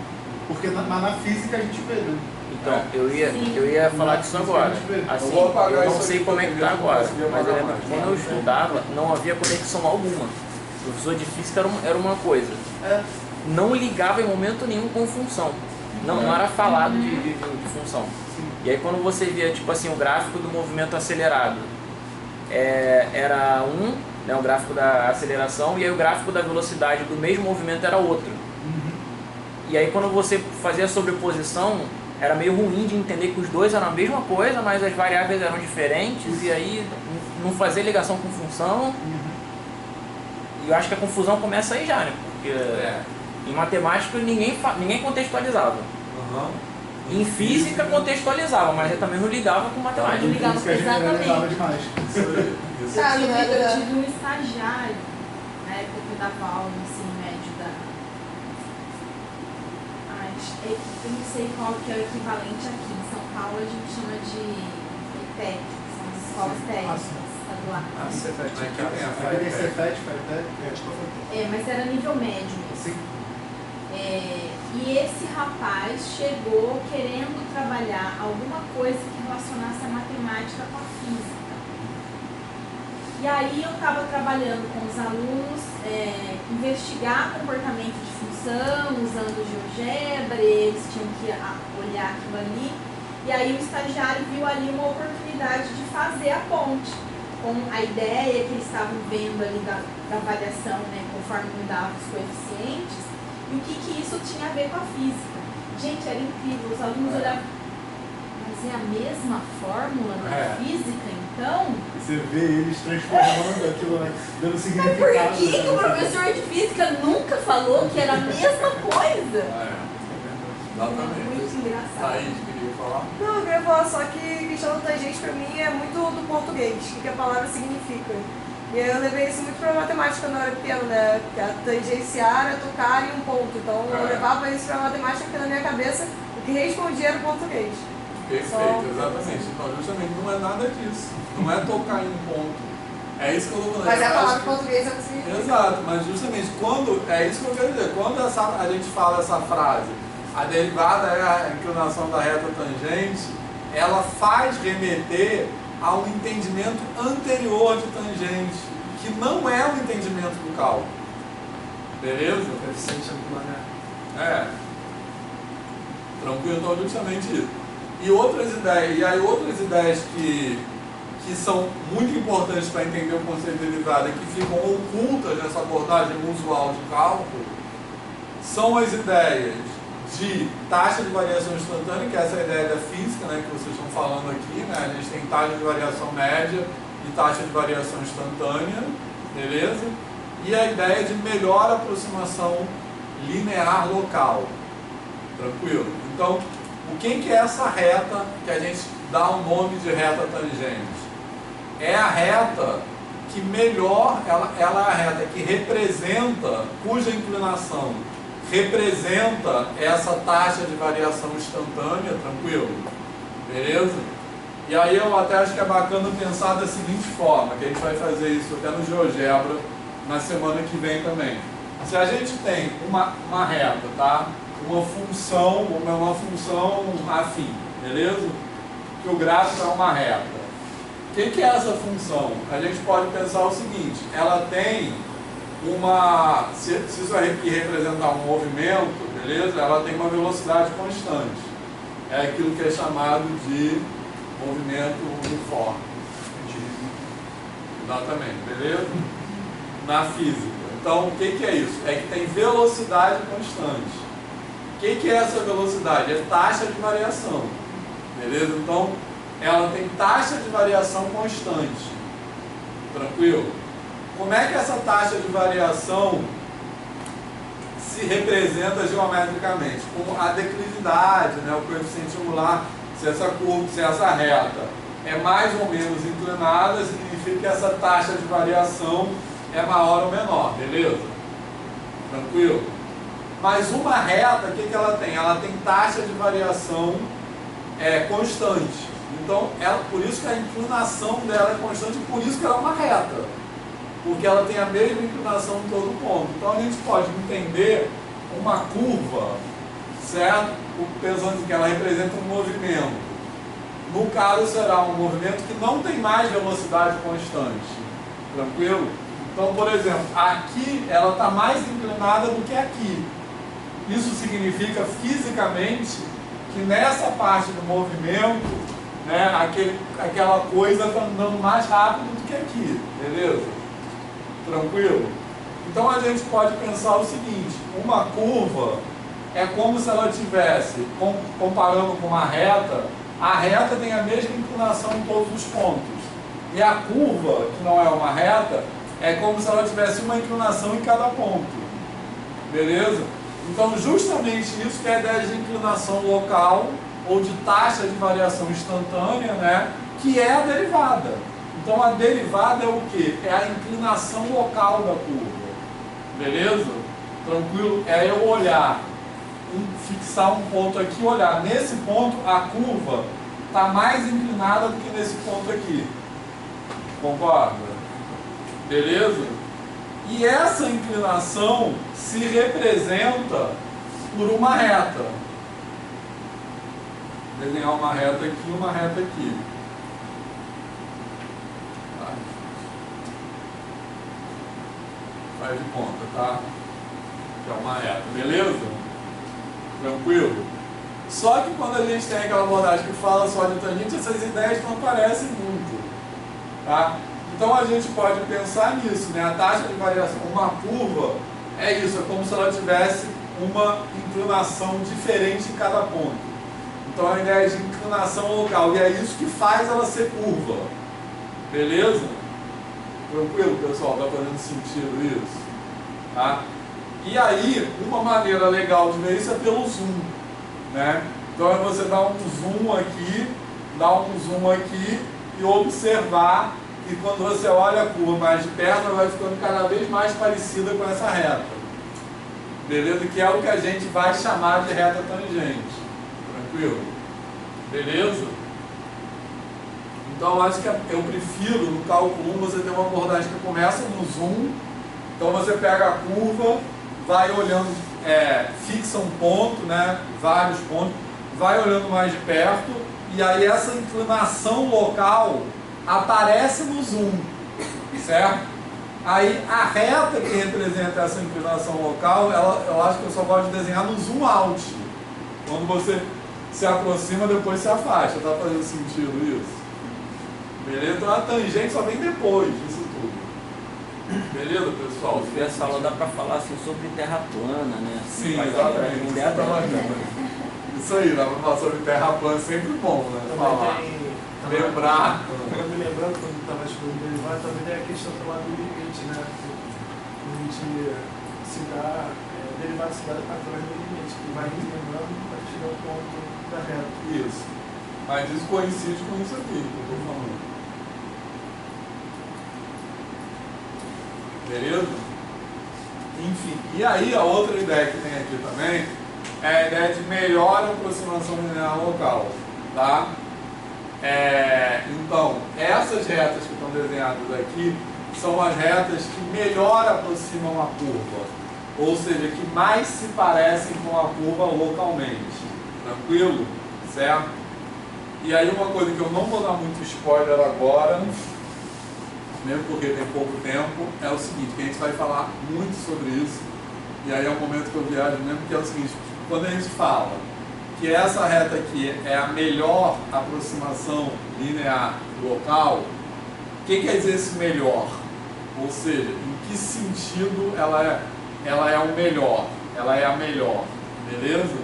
porque na física a gente vê, né? Então, eu ia falar disso agora. Assim, Eu vou apagar eu não isso sei aqui como é que porque tá eu não agora, consegui mas eu apagar lembro mais. que quando eu estudava, não havia conexão alguma. O professor de física era uma coisa. Não ligava em momento nenhum com função. Não era falado de função. E aí quando você via, tipo assim, o gráfico do movimento acelerado, era né, o gráfico da aceleração, e aí o gráfico da velocidade do mesmo movimento era outro. E aí quando você fazia a sobreposição, era meio ruim de entender que os dois eram a mesma coisa, mas as variáveis eram diferentes, e aí não fazia ligação com função. E eu acho que a confusão começa aí já, né? Porque em matemática ninguém contextualizava. Em física contextualizava, mas eu também não ligava com matemática. Não ligava Isso que a gente generalizava exatamente. demais. Eu tive um estagiário, na época que eu dava aula no ensino médio eu não sei qual que é o equivalente aqui. Em São Paulo a gente chama de ETEC, que são as escolas técnicas estaduais. Cefet. Aí tem Cefet, Paritec. Mas era nível médio mesmo. Sim. E esse rapaz chegou querendo trabalhar alguma coisa que relacionasse a matemática com a física. E aí eu estava trabalhando com os alunos, investigar comportamento de função, usando GeoGebra, eles tinham que olhar aquilo ali. E aí o estagiário viu ali uma oportunidade de fazer a ponte com a ideia que eles estavam vendo ali da variação, né, conforme mudavam os coeficientes, e o que isso tinha a ver com a física. Gente, era incrível, os alunos olhavam, mas é a mesma fórmula da física, então? E você vê eles transformando aquilo, né? Dando Mas significado. por que o professor de física nunca falou que era a mesma coisa? Exatamente. Muito engraçado. Thaís, queria falar? Não, eu queria falar só que questão da tangente pra mim é muito do português, o que a palavra significa. E aí eu levei isso muito pra matemática quando eu era pequeno, né? Que a tangenciar é tocar em um ponto. Então eu levava isso pra matemática porque na minha cabeça o que respondia era o português. Perfeito, exatamente. Então, justamente, não é nada disso. Não é tocar em um ponto. É isso que eu estou falando. Mas a Eu palavra acho que- portuguesa é o que significa. Exato, mas justamente quando. É isso que eu quero dizer. Quando a gente fala essa frase, a derivada é a inclinação da reta tangente, ela faz remeter a um entendimento anterior de tangente, que não é o entendimento do cálculo. Beleza? Coeficiente angular. Tranquilo, então justamente isso. E outras ideias que são muito importantes para entender o conceito de derivada e que ficam ocultas nessa abordagem usual de cálculo são as ideias de taxa de variação instantânea, que é essa ideia da física, né, que vocês estão falando aqui, né? A gente tem taxa de variação média e taxa de variação instantânea, beleza? E a ideia de melhor aproximação linear local. Tranquilo? Então, o que é essa reta que a gente dá o nome de reta tangente? É a reta que melhor, ela é a reta que representa, cuja inclinação representa essa taxa de variação instantânea, tranquilo? Beleza? E aí eu até acho que é bacana pensar da seguinte forma, que a gente vai fazer isso até no GeoGebra na semana que vem também. Se a gente tem uma reta, tá? Uma função afim, beleza? Que o gráfico é uma reta. O que é essa função? A gente pode pensar o seguinte, ela tem se isso aqui representar um movimento, beleza? Ela tem uma velocidade constante. É aquilo que é chamado de movimento uniforme. Exatamente, beleza? Na física. Então, o que é isso? É que tem velocidade constante. O que é essa velocidade? É taxa de variação. Beleza? Então, ela tem taxa de variação constante. Tranquilo? Como é que essa taxa de variação se representa geometricamente? Como a declividade, né? O coeficiente angular, se essa curva, se essa reta é mais ou menos inclinada, significa que essa taxa de variação é maior ou menor, beleza? Tranquilo? Mas uma reta, o que ela tem? Ela tem taxa de variação constante. Então, por isso que a inclinação dela é constante, por isso que ela é uma reta. Porque ela tem a mesma inclinação em todo ponto. Então, a gente pode entender uma curva, certo? Pensando que ela representa um movimento. No caso, será um movimento que não tem mais velocidade constante. Tranquilo? Então, por exemplo, aqui ela está mais inclinada do que aqui. Isso significa fisicamente que nessa parte do movimento, né, aquela coisa está andando mais rápido do que aqui, beleza? Tranquilo? Então a gente pode pensar o seguinte: uma curva é como se ela tivesse, comparando com uma reta, a reta tem a mesma inclinação em todos os pontos. E a curva, que não é uma reta, é como se ela tivesse uma inclinação em cada ponto. Beleza? Então, justamente isso que é a ideia de inclinação local ou de taxa de variação instantânea, né? Que é a derivada. Então, a derivada é o quê? É a inclinação local da curva. Beleza? Tranquilo? É eu olhar, fixar um ponto aqui e olhar. Nesse ponto, a curva está mais inclinada do que nesse ponto aqui. Concorda? Beleza? E essa inclinação se representa por uma reta. Vou desenhar uma reta aqui e uma reta aqui. Faz de conta, tá? Que é uma reta, beleza? Tranquilo? Só que quando a gente tem aquela abordagem que fala só de tangente, essas ideias não aparecem muito. Tá? Então a gente pode pensar nisso, né? A taxa de variação, uma curva, é isso, é como se ela tivesse uma inclinação diferente em cada ponto. Então a ideia de inclinação local, e é isso que faz ela ser curva. Beleza? Tranquilo, pessoal? Tá fazendo sentido isso? Tá? E aí, uma maneira legal de ver isso é pelo zoom, né? Então é você dar um zoom aqui e observar. E quando você olha a curva mais de perto, ela vai ficando cada vez mais parecida com essa reta. Beleza? Que é o que a gente vai chamar de reta tangente. Tranquilo? Beleza? Então, eu acho que eu prefiro, no cálculo 1, você ter uma abordagem que começa no zoom. Então, você pega a curva, vai olhando, fixa um ponto, né? Vários pontos, vai olhando mais de perto, e aí essa inclinação local aparece no zoom, certo? Aí a reta que representa essa inclinação local, eu acho que eu só gosto de desenhar no zoom out. Quando você se aproxima, depois se afasta. Tá fazendo sentido isso? Beleza? Então a tangente só vem depois disso tudo. Beleza, pessoal? Se essa aula dá para falar assim sobre terra plana, né? Sim, exatamente. Isso aí, dá para falar sobre terra plana, sempre bom, né? Falar. Lembrar. Eu me lembrando quando estava estudando derivada, também tem a questão do lado do limite, né? O limite se dá, derivada se dá através do limite, que vai inclinando para chegar ao ponto da reta. Isso. Mas isso coincide com isso aqui que eu estou falando. Beleza? Enfim, e aí a outra ideia que tem aqui também é a ideia de melhor aproximação linear local, tá? Então, essas retas que estão desenhadas aqui são as retas que melhor aproximam a curva, ou seja, que mais se parecem com a curva localmente. Tranquilo? Certo? E aí uma coisa que eu não vou dar muito spoiler agora, mesmo porque tem pouco tempo, é o seguinte, que a gente vai falar muito sobre isso, e aí é o momento que eu viajo mesmo, que é o seguinte: quando a gente fala que essa reta aqui é a melhor aproximação linear local, o que quer dizer esse melhor? Ou seja, em que sentido ela é o melhor, ela é a melhor, beleza?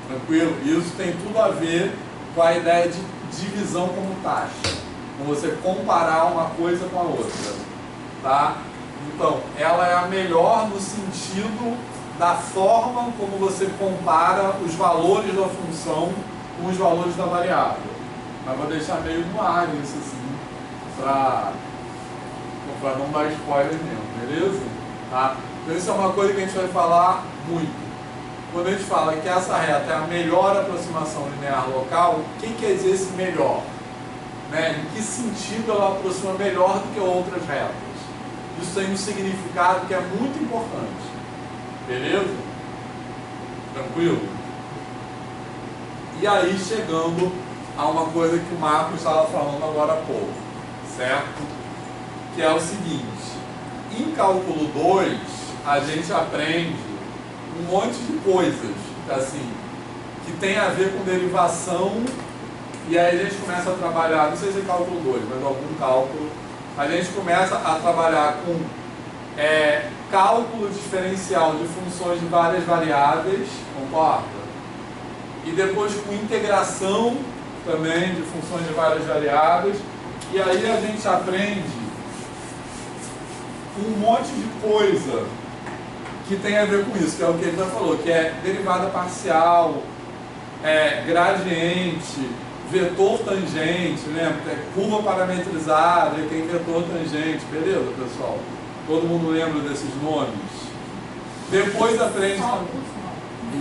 Tranquilo? Isso tem tudo a ver com a ideia de divisão como taxa, com você comparar uma coisa com a outra, tá? Então, ela é a melhor no sentido da forma como você compara os valores da função com os valores da variável. Mas vou deixar meio no ar isso assim, para não dar spoiler mesmo, beleza? Tá? Então isso é uma coisa que a gente vai falar muito. Quando a gente fala que essa reta é a melhor aproximação linear local, o que quer dizer esse melhor? Né? Em que sentido ela aproxima melhor do que outras retas? Isso tem um significado que é muito importante. Beleza? Tranquilo? E aí chegando a uma coisa que o Marcos estava falando agora há pouco, certo? Que é o seguinte, em cálculo 2 a gente aprende um monte de coisas, assim, que tem a ver com derivação, e aí a gente começa a trabalhar, não sei se é cálculo 2, mas algum cálculo, a gente começa a trabalhar com cálculo diferencial de funções de várias variáveis, concorda? E depois com integração também de funções de várias variáveis, e aí a gente aprende um monte de coisa que tem a ver com isso, que é o que ele já falou, que é derivada parcial, gradiente, vetor tangente, lembra? Tem curva parametrizada e tem vetor tangente, beleza, pessoal? Todo mundo lembra desses nomes? Depois aprende... Eu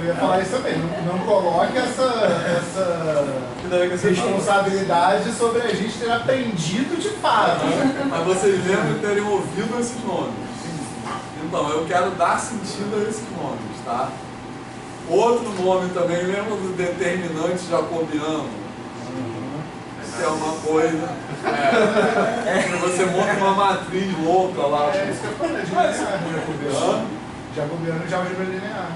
ia falar isso também. Não coloque essa responsabilidade sobre a gente ter aprendido de fato. Mas vocês lembram de terem ouvido esses nomes. Então, eu quero dar sentido a esses nomes, tá? Outro nome também, lembra do determinante jacobiano? Que é uma coisa... você monta uma matriz louca lá. É isso que eu falei, de linear. Jacobiano já álgebra linear.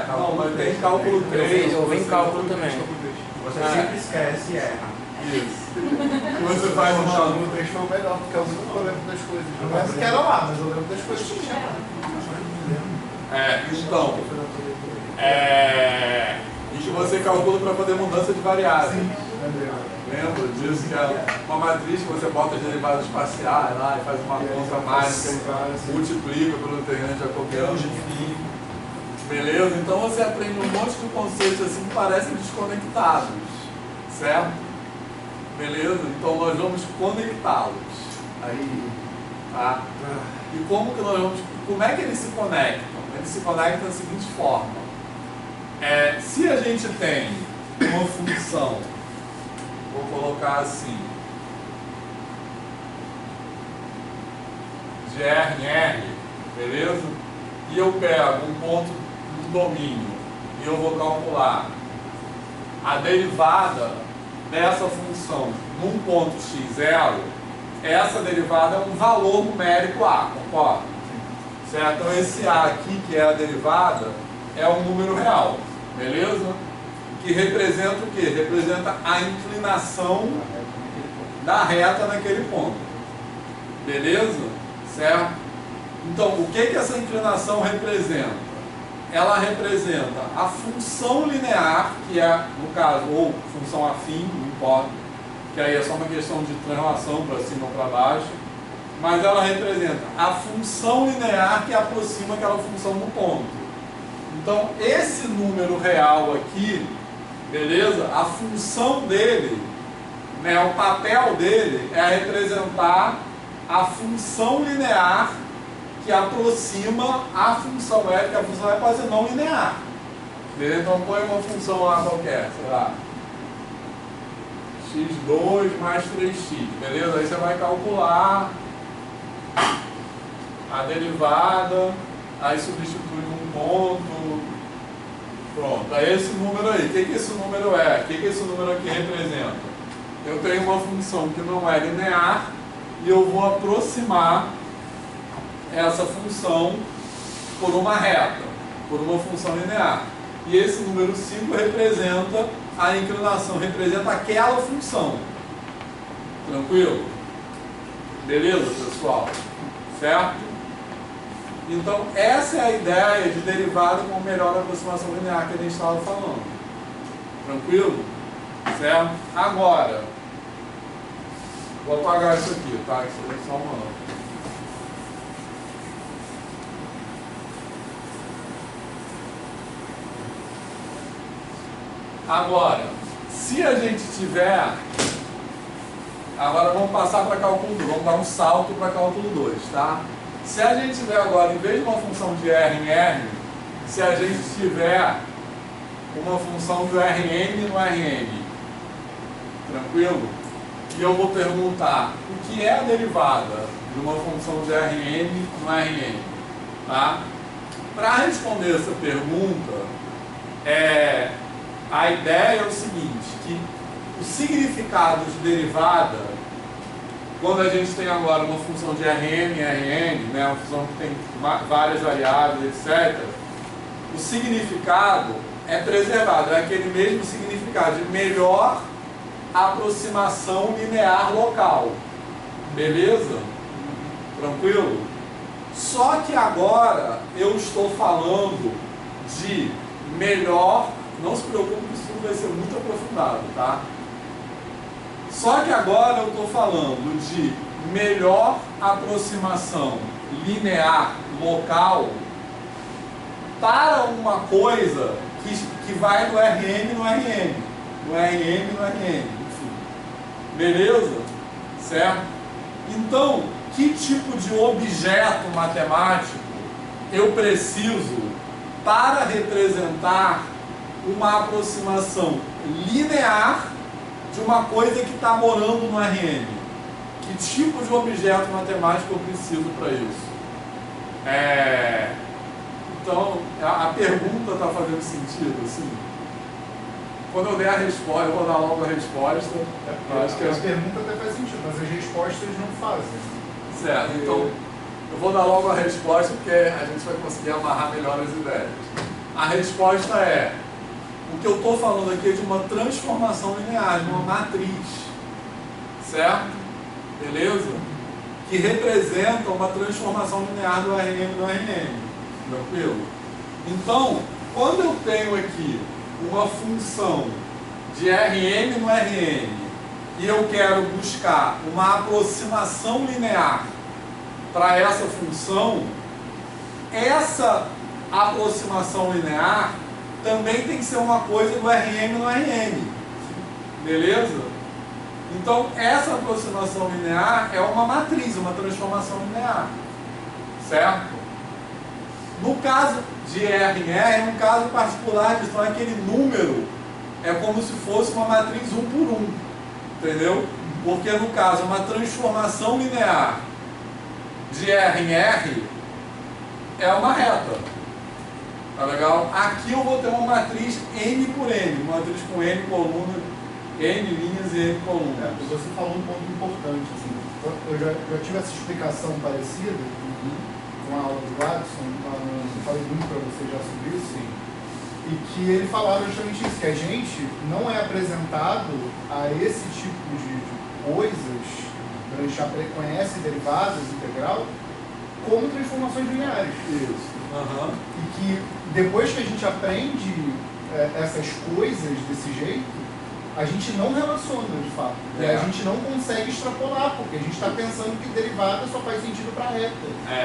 Não, mas tem cálculo 3. Eu vi em cálculo também. Você sempre esquece e erra. Isso. E você faz O uma... cálculo 3 foi o melhor, porque é o único que eu lembro das coisas. Não lembro que era lá, mas eu lembro das coisas que tinha lá. Então... E que você calcula para fazer mudança de variáveis. Lembra disso? Que é uma matriz que você bota as derivadas parciais lá e faz uma conta mágica, multiplica pelo determinante jacobiano. Beleza? Então você aprende um monte de conceitos assim que parecem desconectados. Certo? Beleza? Então nós vamos conectá-los. Aí. Tá? E como que nós vamos. Como é que eles se conectam? Eles se conectam da seguinte forma. Se a gente tem uma função, vou colocar assim, de R em R, beleza? E eu pego um ponto do domínio e eu vou calcular a derivada dessa função num ponto x0, essa derivada é um valor numérico A, concorda? Certo? Então esse A aqui, que é a derivada, é um número real, beleza? Que representa o quê? Representa a inclinação da reta naquele ponto. Beleza? Certo? Então, o que essa inclinação representa? Ela representa a função linear, que é, no caso, ou função afim, não importa, que aí é só uma questão de translação para cima ou para baixo, mas ela representa a função linear que aproxima aquela função no ponto. Então, esse número real aqui, beleza? A função dele, né, o papel dele é representar a função linear que aproxima a função F, que a função F pode ser não linear. Beleza? Então põe uma função lá qualquer, sei lá, x2 mais 3x, beleza? Aí você vai calcular a derivada, aí substitui um ponto, pronto, é esse número aí. O que esse número é? O que esse número aqui representa? Eu tenho uma função que não é linear e eu vou aproximar essa função por uma reta, por uma função linear. E esse número 5 representa a inclinação, representa aquela função. Tranquilo? Beleza, pessoal? Certo? Então, essa é a ideia de derivada com melhor aproximação linear que a gente estava falando. Tranquilo? Certo? Agora, vou apagar isso aqui, tá? Isso aqui é só uma... Agora, se a gente tiver... Agora vamos passar para cálculo 2, vamos dar um salto para cálculo 2, tá? Se a gente tiver agora, em vez de uma função de R em R, se a gente tiver uma função do Rn no Rn, tranquilo? E eu vou perguntar o que é a derivada de uma função de Rn no Rn, tá? Para responder essa pergunta, a ideia é o seguinte, que o significado de derivada, quando a gente tem agora uma função de Rn e Rn, né, uma função que tem várias variáveis, etc., o significado é preservado, é aquele mesmo significado de melhor aproximação linear local. Beleza? Tranquilo? Só que agora eu estou falando de melhor, não se preocupe que isso tudo vai ser muito aprofundado, tá? Só que agora eu estou falando de melhor aproximação linear local para uma coisa que vai do Rn no Rn, no Rn no Rn, enfim. Beleza? Certo? Então, que tipo de objeto matemático eu preciso para representar uma aproximação linear de uma coisa que está morando no Rn? Que tipo de objeto matemático eu preciso para isso? Então, a pergunta está fazendo sentido, assim? Quando eu der a resposta, eu vou dar logo a resposta. Acho que a pergunta até faz sentido, mas as respostas não fazem. Certo, então eu vou dar logo a resposta porque a gente vai conseguir amarrar melhor as ideias. A resposta é: o que eu estou falando aqui é de uma transformação linear, de uma matriz, certo? Beleza? Que representa uma transformação linear do Rn no Rn. Tranquilo? Então, quando eu tenho aqui uma função de Rn no Rn e eu quero buscar uma aproximação linear para essa função, essa aproximação linear também tem que ser uma coisa do Rm no Rn. Beleza? Então, essa aproximação linear é uma matriz, uma transformação linear. Certo? No caso de R em R, é um caso particular disso. Então, aquele número é como se fosse uma matriz 1 por 1. Entendeu? Porque, no caso, uma transformação linear de R em R é uma reta. Tá legal? Aqui eu vou ter uma matriz N por N, uma matriz com N colunas, N linhas e N colunas. Você falou um ponto importante, assim. Eu já tive essa explicação parecida com a aula do Watson, eu falei muito para você já sobre isso, sim. E que ele falava justamente isso, que a gente não é apresentado a esse tipo de coisas, quando a gente já conhece derivadas integral, como transformações lineares. Isso. E que depois que a gente aprende essas coisas desse jeito, a gente não relaciona de fato. E a gente não consegue extrapolar, porque a gente está pensando que derivada só faz sentido para a reta.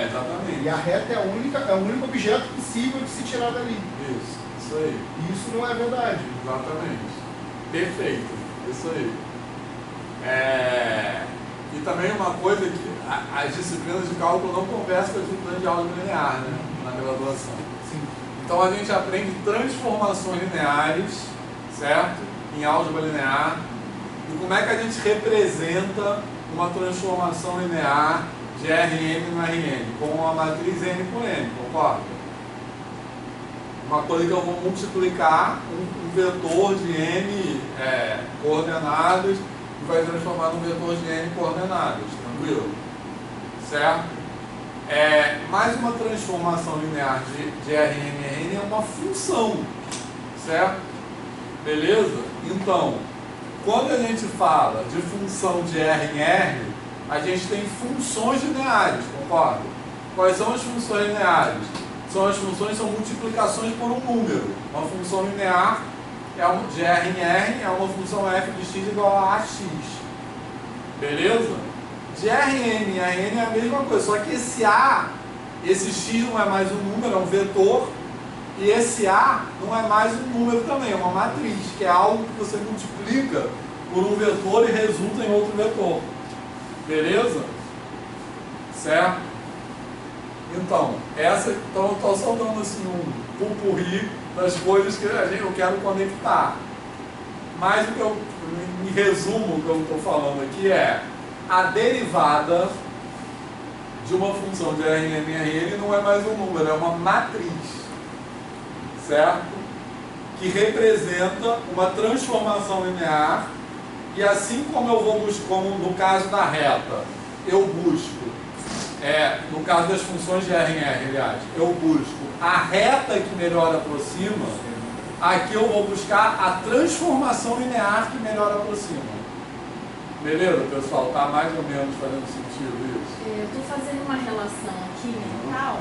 Exatamente. E a reta é o único objeto possível de se tirar dali. Isso aí. E isso não é verdade. Exatamente. Perfeito. Isso aí. E também uma coisa que as disciplinas de cálculo não conversam com as disciplinas de álgebra linear, né? Na graduação. Sim. Então a gente aprende transformações lineares, certo? Em álgebra linear. E como é que a gente representa uma transformação linear de Rn no Rn? Com a matriz N por N, concorda? Uma coisa que eu vou multiplicar um vetor de N coordenadas e vai transformar num vetor de N coordenadas, tranquilo? Certo? Mais uma transformação linear de Rn em Rn é uma função, certo? Beleza? Então, quando a gente fala de função de R em R, a gente tem funções lineares, concorda? Quais são as funções lineares? São multiplicações por um número. Uma função linear de R em R é uma função f de x igual a ax. Beleza? De Rn em Rn é a mesma coisa, só que esse A, esse x não é mais um número, é um vetor, e esse A não é mais um número também, é uma matriz, que é algo que você multiplica por um vetor e resulta em outro vetor. Beleza? Certo? Então, eu estou só dando assim um pupurri das coisas que eu quero conectar. Mas em resumo, o que eu estou falando aqui é a derivada de uma função de Rn em Rn não é mais um número, é uma matriz, certo? Que representa uma transformação linear, e assim como eu vou buscar, como no caso da reta, eu busco, no caso das funções de R em R, aliás, eu busco a reta que melhor aproxima, aqui eu vou buscar a transformação linear que melhor aproxima. Beleza, pessoal? Tá mais ou menos fazendo sentido isso? Eu estou fazendo uma relação aqui mental,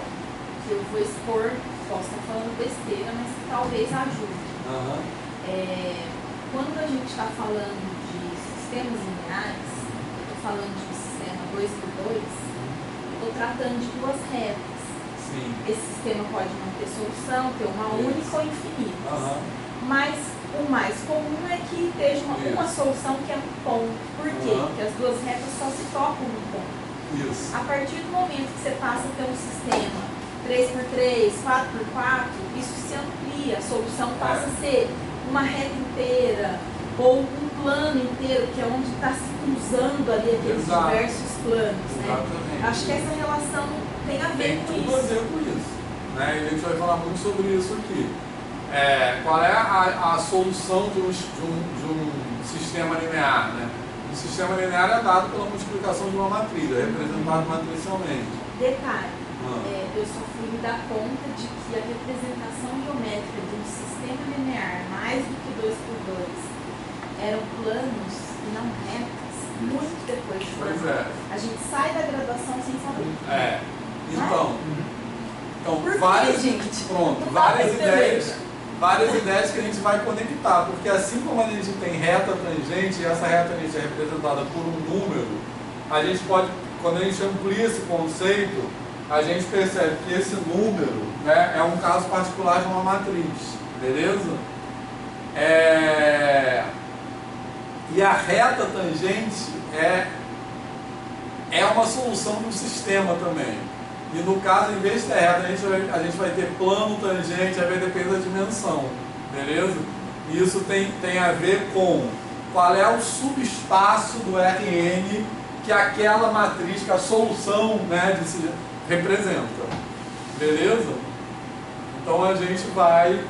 que eu vou expor, posso estar falando besteira, mas que talvez ajude. Quando a gente está falando de sistemas lineares, eu estou falando de um sistema 2x2, eu estou tratando de duas retas. Sim. Esse sistema pode não ter solução, ter uma única ou infinitas. Mas o mais comum é que esteja uma solução que é um ponto. Por quê? Porque as duas retas só se tocam no ponto. Isso. A partir do momento que você passa a ter um sistema 3x3, 4x4, isso se amplia, a solução passa a ser uma reta inteira ou um plano inteiro, que é onde está se cruzando ali aqueles diversos planos. Né? Acho que essa relação tem a ver com isso. Tem tudo a ver com isso. Né? E a gente vai falar muito sobre isso aqui. Qual é a solução de um sistema linear? Né? O sistema linear é dado pela multiplicação de uma matriz, é representado matricialmente. Detalhe, eu só fui me dar conta de que a representação geométrica de um sistema linear mais do que 2x2 eram planos e não retas muito depois de formar. A gente sai da graduação sem saber. Então várias ideias que a gente vai conectar, porque assim como a gente tem reta tangente, e essa reta tangente é representada por um número, a gente pode, quando a gente amplia esse conceito, a gente percebe que esse número, né, é um caso particular de uma matriz, beleza? E a reta tangente é uma solução de um sistema também. E no caso, em vez de ter reta, a gente vai ter plano tangente, aí vai depender da dimensão, beleza? E isso tem a ver com qual é o subespaço do Rn que aquela matriz, que a solução, né, representa, beleza? Então a gente vai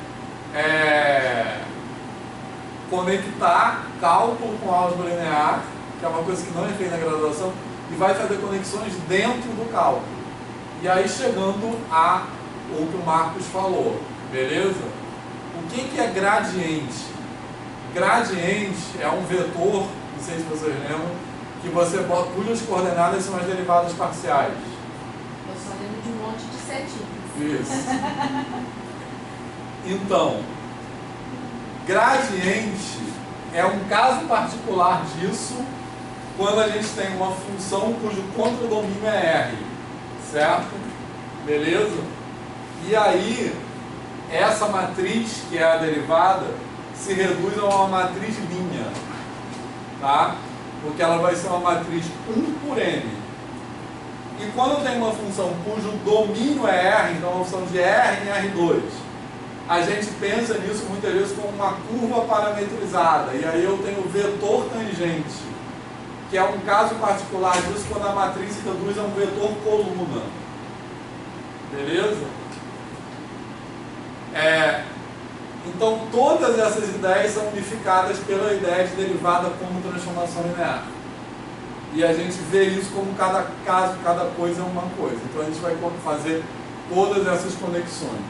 conectar cálculo com álgebra linear, que é uma coisa que não é feita na graduação, e vai fazer conexões dentro do cálculo. E aí chegando a o que o Marcos falou, beleza? O que é gradiente? Gradiente é um vetor, não sei se vocês lembram, que você bota, cujas coordenadas são as derivadas parciais. Eu só lembro de um monte de setinhas. Isso. Então, gradiente é um caso particular disso quando a gente tem uma função cujo contradomínio é R, certo? Beleza? E aí, essa matriz, que é a derivada, se reduz a uma matriz linha, tá? Porque ela vai ser uma matriz 1 por n. E quando tem uma função cujo domínio é R, então uma função de R em R2, a gente pensa nisso muitas vezes como uma curva parametrizada. E aí eu tenho o vetor tangente, que é um caso particular disso quando a matriz se reduz a um vetor coluna. Beleza? Então todas essas ideias são unificadas pela ideia de derivada como transformação linear. E a gente vê isso como cada caso, cada coisa é uma coisa. Então a gente vai fazer todas essas conexões.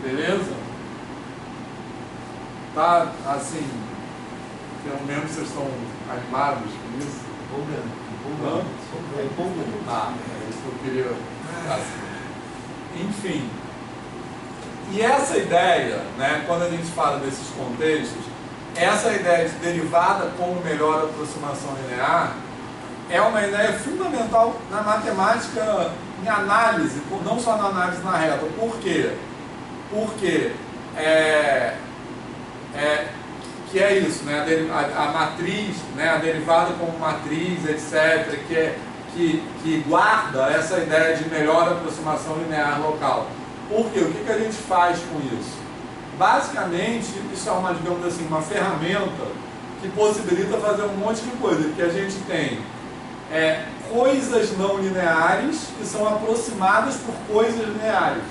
Beleza? Tá assim, pelo menos vocês estão animados com isso? Empolgante. Ah, é isso que eu queria. Enfim. E essa ideia, né, quando a gente fala desses contextos, essa ideia de derivada como melhor aproximação linear é uma ideia fundamental na matemática em análise, não só na análise na reta. Por quê? Porque que é isso, né? A matriz, né? A derivada como matriz, etc., que guarda essa ideia de melhor aproximação linear local. Por quê? O que a gente faz com isso? Basicamente, isso é uma, digamos assim, uma ferramenta que possibilita fazer um monte de coisa, porque a gente tem coisas não lineares que são aproximadas por coisas lineares.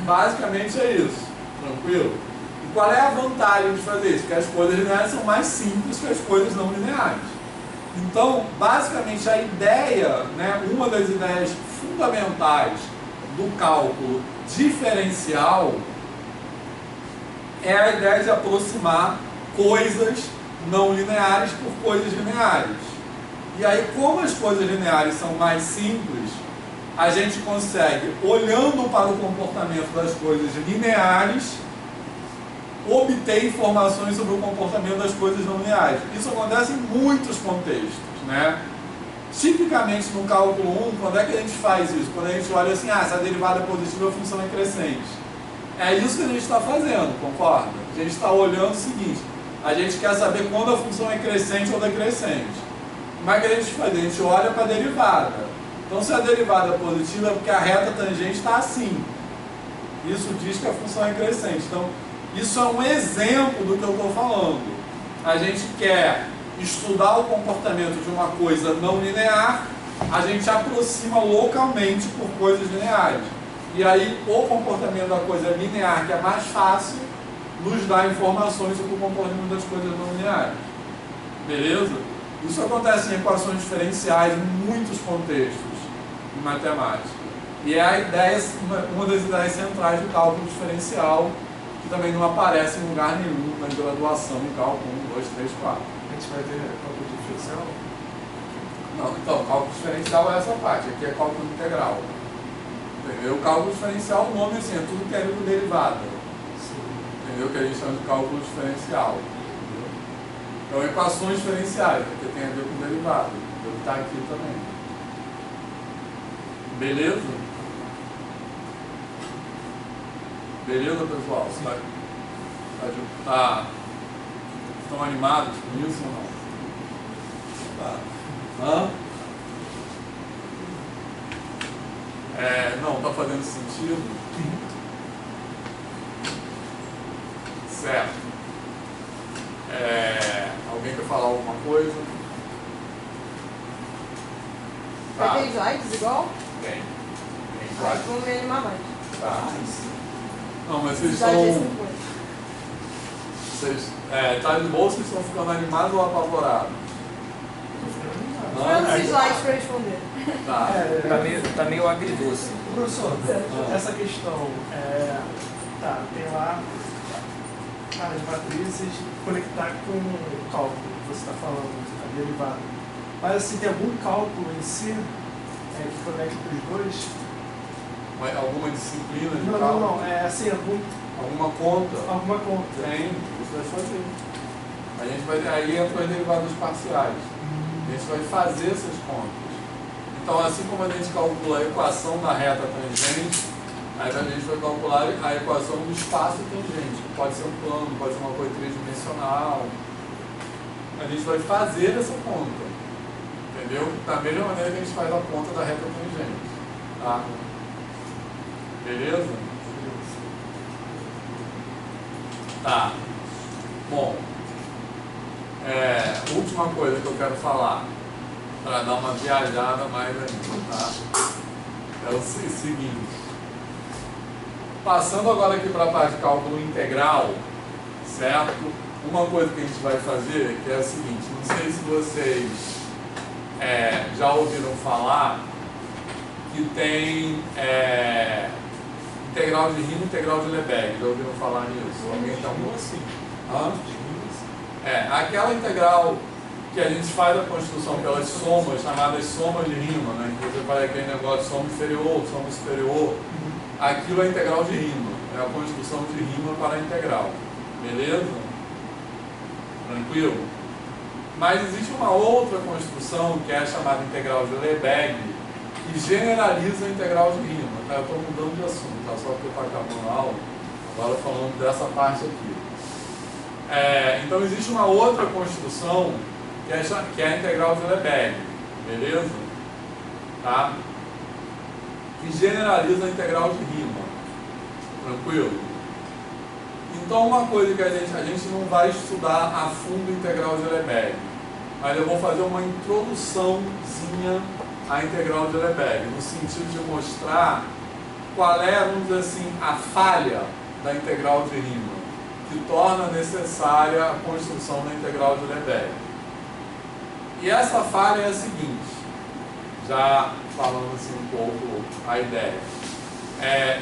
Basicamente é isso, tranquilo? E qual é a vantagem de fazer isso? Que as coisas lineares são mais simples que as coisas não lineares. Então, basicamente a ideia, né, uma das ideias fundamentais do cálculo diferencial é a ideia de aproximar coisas não lineares por coisas lineares. E aí, como as coisas lineares são mais simples, a gente consegue, olhando para o comportamento das coisas lineares, obter informações sobre o comportamento das coisas não lineares. Isso acontece em muitos contextos, né? Tipicamente no cálculo 1, quando é que a gente faz isso? Quando a gente olha assim, essa derivada positiva, a função é crescente. É isso que a gente está fazendo, concorda? A gente está olhando o seguinte, a gente quer saber quando a função é crescente ou decrescente. Como é que a gente faz? A gente olha para a derivada. Então, se a derivada é positiva, é porque a reta tangente está assim. Isso diz que a função é crescente. Então, isso é um exemplo do que eu estou falando. A gente quer estudar o comportamento de uma coisa não linear, a gente aproxima localmente por coisas lineares. E aí, o comportamento da coisa linear, que é mais fácil, nos dá informações sobre o comportamento das coisas não lineares. Beleza? Isso acontece em equações diferenciais em muitos contextos de matemática. E é a ideia, uma das ideias centrais do cálculo diferencial, que também não aparece em lugar nenhum na graduação em cálculo 1, 2, 3, 4. A gente vai ter cálculo diferencial? Não, então, cálculo diferencial é essa parte, aqui é cálculo integral. Entendeu? O cálculo diferencial, o nome assim, é tudo que é derivada. Entendeu? Que a gente chama de cálculo diferencial. Então, equações diferenciais, porque tem a ver com derivada. Deve estar aqui também. Beleza? Beleza, pessoal? Estão animados com isso ou não? Tá. Hã? Não, está fazendo sentido? Certo. Alguém quer falar alguma coisa? Vai ter slides igual? Tem. Tem Aí slides. vamos me animar mais. Tá. Não, mas vocês Slides estão... desse depois. Tá de boa, vocês estão ficando animados ou apavorados? Quantos slides para responder? Tá. Tá meio agridoce. Professor, essa questão, tem lá as matrizes conectar com o cálculo que você está falando, a derivada. Mas assim, tem algum cálculo em si que conecta os dois? Alguma disciplina de Não, cálculo? assim, Alguma conta? alguma conta. Tem, você vai fazer. Aí entra as derivadas parciais. A gente vai fazer essas contas. Então, assim como a gente calcula a equação da reta tangente, aí a gente vai calcular a equação do espaço tangente. Pode ser um plano, pode ser uma coisa tridimensional. A gente vai fazer essa conta. Entendeu? Da mesma maneira que a gente faz a conta da reta tangente. Tá? Beleza? Tá. Bom. Última coisa que eu quero falar, para dar uma viajada mais ainda, tá? É o seguinte. Passando agora aqui para a parte de cálculo integral, certo? Uma coisa que a gente vai fazer que é a seguinte, não sei se vocês já ouviram falar que tem integral de Riemann e integral de Lebesgue. Já ouviram falar nisso? Alguém está muito assim? Aquela integral que a gente faz a construção pelas somas, chamadas somas de rima, né? Que você faz aquele negócio de soma inferior, soma superior. Aquilo é integral de rima, é a construção de rima para a integral. Beleza? Tranquilo? Mas existe uma outra construção que é a chamada integral de Lebesgue, que generaliza a integral de rima. Tá? Eu estou mudando de assunto, tá? Só porque eu estou acabando a aula, agora falando dessa parte aqui. Então existe uma outra construção que é a integral de Lebesgue, beleza? Tá? Que generaliza a integral de rima. Tranquilo? Então uma coisa que a gente não vai estudar a fundo a integral de Lebesgue, mas eu vou fazer uma introduçãozinha à integral de Lebesgue, no sentido de mostrar qual é, vamos dizer assim, a falha da integral de rima, que torna necessária a construção da integral de Lebesgue. E essa falha é a seguinte, já falando assim um pouco a ideia.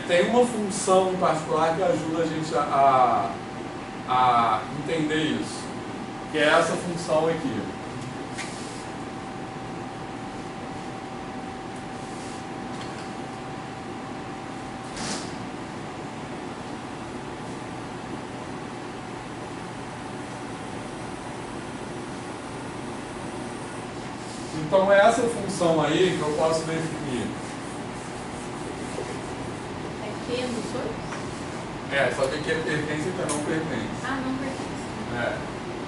Tem uma função em particular que ajuda a gente a entender isso, que é essa função aqui. Então é essa função aí que eu posso definir. É Q nos dois? Só que aqui é pertence e não pertence. Ah, não pertence.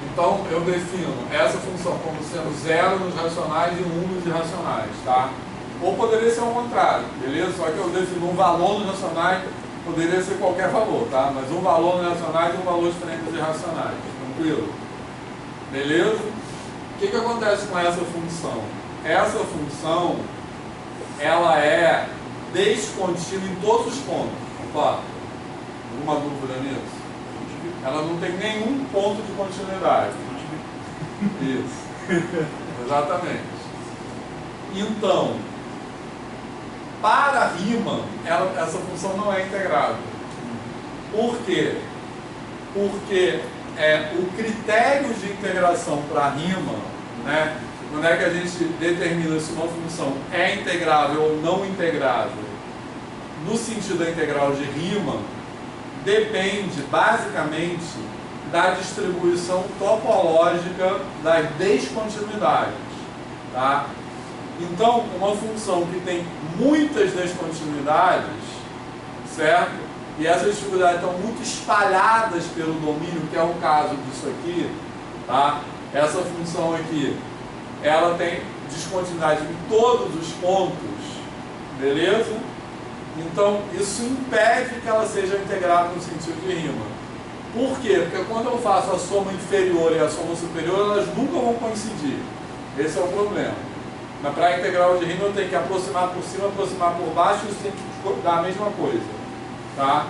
Então eu defino essa função como sendo 0 nos racionais e 1 nos irracionais, tá? Ou poderia ser ao contrário, beleza? Só que eu defino um valor nos racionais, poderia ser qualquer valor, tá? Mas um valor nos racionais e um valor diferente nos irracionais, tranquilo? Beleza? O que acontece com essa função? Essa função, ela é descontínua em todos os pontos. Opa, alguma dúvida nisso? Ela não tem nenhum ponto de continuidade. Isso. Exatamente. Então, para a rima, essa função não é integrável. Por quê? Porque o critério de integração para a rima, né, quando é que a gente determina se uma função é integrável ou não integrável, no sentido da integral de rima, depende basicamente da distribuição topológica das descontinuidades. Tá? Então, uma função que tem muitas descontinuidades, certo? E essas dificuldades estão muito espalhadas pelo domínio, que é o caso disso aqui, tá? Essa função aqui, ela tem descontinuidade em todos os pontos, beleza? Então, isso impede que ela seja integrável no sentido de rima. Por quê? Porque quando eu faço a soma inferior e a soma superior, elas nunca vão coincidir. Esse é o problema. Mas para a integral de rima, eu tenho que aproximar por cima, aproximar por baixo, isso tem que dar a mesma coisa. Tá?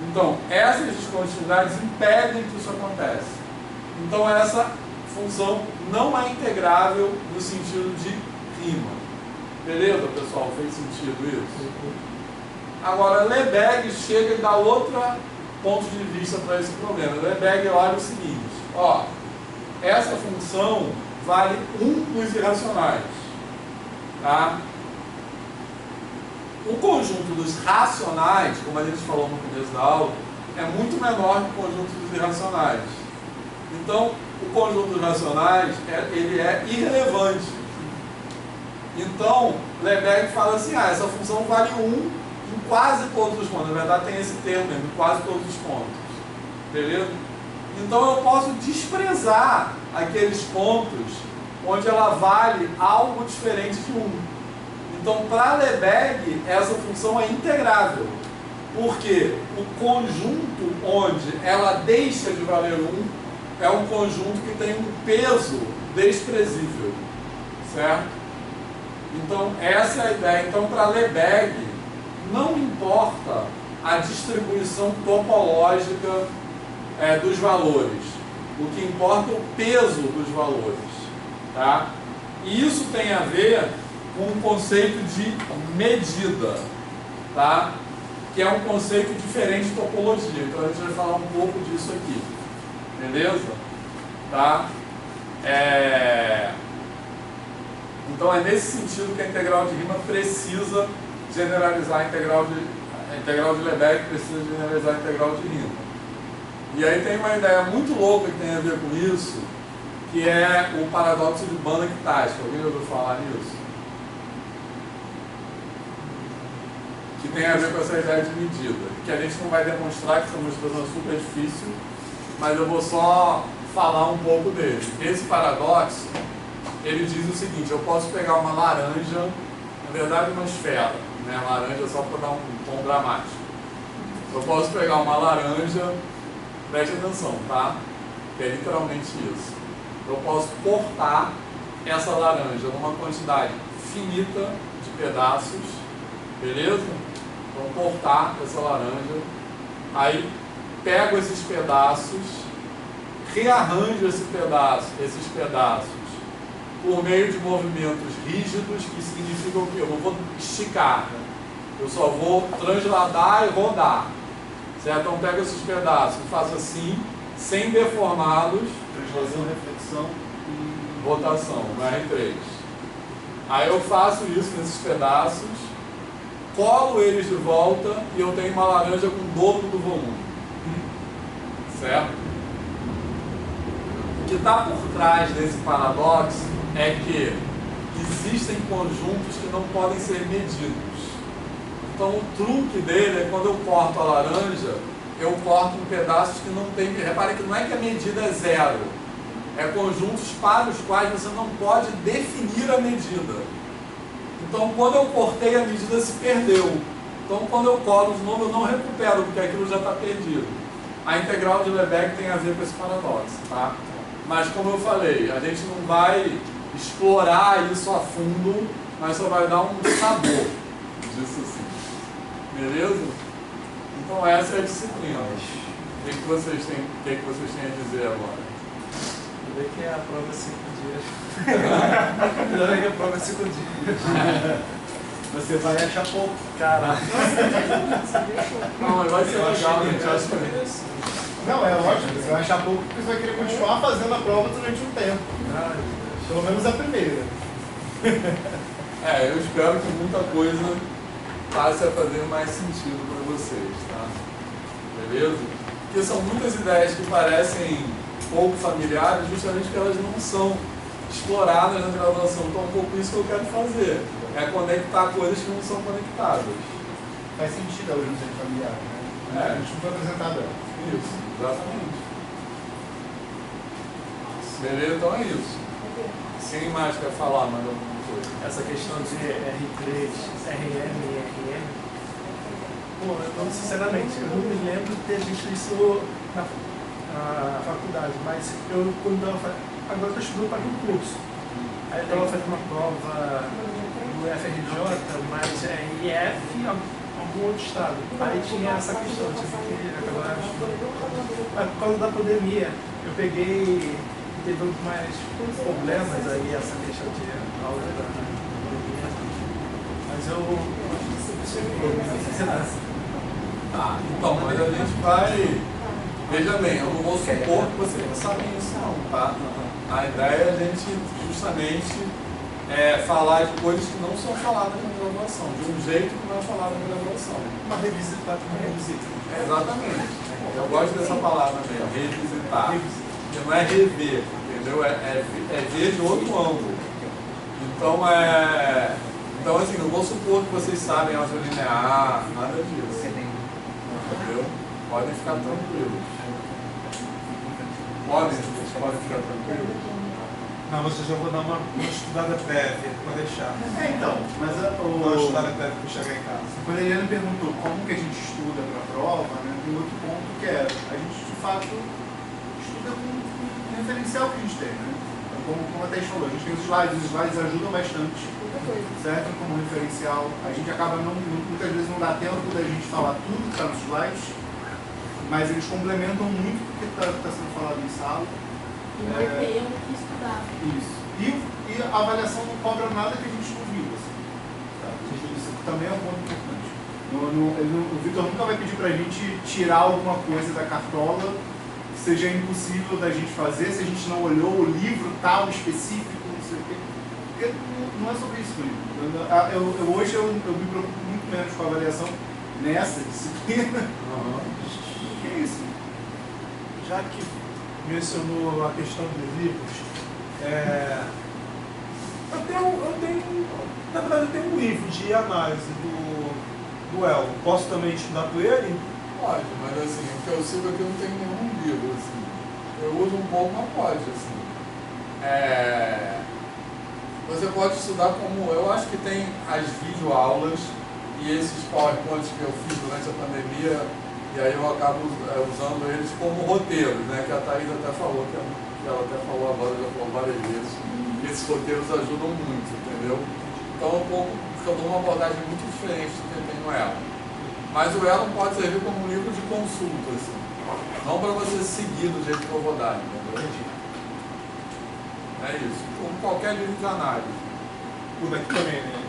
Então, essas descontinuidades impedem que isso aconteça. Então, essa função não é integrável no sentido de rima. Beleza, pessoal? Fez sentido isso? Agora, Lebesgue chega e dá outro ponto de vista para esse problema. Lebesgue olha o seguinte, ó, essa função vale 1 nos irracionais. Tá? O conjunto dos racionais, como a gente falou no começo da aula, é muito menor que o conjunto dos irracionais. Então, o conjunto dos racionais ele é irrelevante. Então, Lebesgue fala assim, essa função vale 1 em quase todos os pontos. Na verdade, tem esse termo mesmo, em quase todos os pontos. Beleza? Então, eu posso desprezar aqueles pontos onde ela vale algo diferente de 1. Então, para Lebesgue, essa função é integrável. Porque o conjunto onde ela deixa de valer 1 é um conjunto que tem um peso desprezível. Certo? Então, essa é a ideia. Então, para Lebesgue, não importa a distribuição topológica dos valores. O que importa é o peso dos valores. Tá? E isso tem a ver com um conceito de medida, tá? Que é um conceito diferente de topologia. Então a gente vai falar um pouco disso aqui, beleza? Tá? Então é nesse sentido que a integral de Riemann precisa generalizar a integral de Lebesgue precisa generalizar a integral de Riemann. E aí tem uma ideia muito louca que tem a ver com isso, que é o paradoxo de Banach-Tarski. Alguém já ouviu falar nisso? Que tem a ver com essa ideia de medida, que a gente não vai demonstrar, que essa demonstração é super difícil, mas eu vou só falar um pouco dele. Esse paradoxo, ele diz o seguinte: eu posso pegar uma laranja, na verdade uma esfera, né? Laranja só para dar um tom dramático. Eu posso pegar uma laranja, preste atenção, tá? Que é literalmente isso. Eu posso cortar essa laranja numa quantidade finita de pedaços, beleza? Então cortar essa laranja, aí pego esses pedaços, rearranjo esses pedaços por meio de movimentos rígidos, que significam que eu não vou esticar, eu só vou transladar e rodar, certo? Então pego esses pedaços e faço assim, sem deformá-los, Translação, reflexão e rotação, no R3. Aí eu faço isso nesses pedaços, colo eles de volta e eu tenho uma laranja com o dobro do volume, certo? O que está por trás desse paradoxo é que existem conjuntos que não podem ser medidos. Então o truque dele é quando eu corto a laranja, eu corto em pedaços que não tem. Repare que não é que a medida é zero, é conjuntos para os quais você não pode definir a medida. Então quando eu cortei a medida se perdeu. Então quando eu colo de novo eu não recupero, porque aquilo já está perdido. A integral de Lebesgue tem a ver com esse paradoxo, tá? Mas como eu falei, a gente não vai explorar isso a fundo, mas só vai dar um sabor disso sim. Beleza? Então essa é a disciplina. O que vocês têm a dizer agora? Eu vejo que a prova é 5 dias. Eu vejo que a prova é 5 dias. você vai achar pouco. Caraca. Não, mas vai ser legal, gente. Eu acho que Não, é lógico, você vai achar pouco porque você vai querer continuar fazendo a prova durante um tempo. Pelo menos a primeira. eu espero que muita coisa passe a fazer mais sentido para vocês, tá? Beleza? Porque são muitas ideias que parecem pouco familiares, justamente porque elas não são exploradas na graduação. Então é um pouco isso que eu quero fazer. É conectar coisas que não são conectadas. Faz sentido a urgência familiar, né? A gente não foi apresentado ela. Isso, exatamente. Beleza? Então é isso. Quem mais quer falar mais alguma coisa? Essa questão de R3, RM e RM, pô, eu sinceramente, eu não me lembro de ter visto isso na faculdade, mas eu, quando agora estou estudando para um curso. Aí eu estava fazendo uma prova do FRJ, mas é IF, algum outro estado. Aí tinha essa questão, eu tive que acabar estudando. Mas por causa da pandemia, eu peguei, teve mais problemas aí, essa questão de aula da pandemia. Mas eu não sei nada. Tá, então, mas a gente vai. Veja bem, eu não vou supor que vocês não sabem isso não, tá? A ideia é a gente justamente falar de coisas que não são faladas na graduação, de um jeito que não é falado na graduação. Uma revisitar, uma revisita. Exatamente. Eu gosto dessa palavra mesmo, revisitar. Que não é rever, entendeu? É ver de outro ângulo. Então assim, não vou supor que vocês sabem álgebra linear, nada disso. Entendeu? Podem ficar tranquilos. Podem ficar tranquilos. Não, mas eu já vou dar uma estudada prévia, pode deixar. Então, mas Uma estudada prévia para chegar em casa. quando a Eliana perguntou como que a gente estuda para a prova, né, tem outro ponto que é, a gente de fato estuda com o referencial que a gente tem, né? Então, como a Thais falou, a gente tem os slides ajudam bastante, certo? Como referencial, a gente acaba muitas vezes não dá tempo da gente falar tudo que está nos slides, mas eles complementam muito o que está sendo falado em sala. E não é eu que estudar. Isso. E a avaliação não cobra nada que a gente não viu. Assim, tá? Isso também é um ponto importante. O Vitor nunca vai pedir para a gente tirar alguma coisa da cartola seja impossível da gente fazer se a gente não olhou o livro tal específico, não sei o quê. Porque não é sobre isso, né? Hoje eu me preocupo muito menos com a avaliação nessa disciplina. Que é isso? Já que mencionou a questão dos livros, na verdade eu tenho um livro de análise do Elon. Posso também estudar por ele? Pode, mas assim, o que eu sigo aqui não tem nenhum livro, assim. Eu uso um pouco, mas pode, assim. Você pode estudar como... Eu acho que tem as videoaulas e esses PowerPoints que eu fiz durante a pandemia, e aí eu acabo usando eles como roteiros, né? Que a Thaís até falou, que ela até falou agora, já falou várias vezes. Esses roteiros ajudam muito, entendeu? Então, porque eu dou uma abordagem muito diferente do que tem no Elon. Mas o Elon pode servir como um livro de consulta, assim. Não para você seguir do jeito que eu vou dar, entendeu? É isso. Como qualquer livro de análise. O daqui também, né?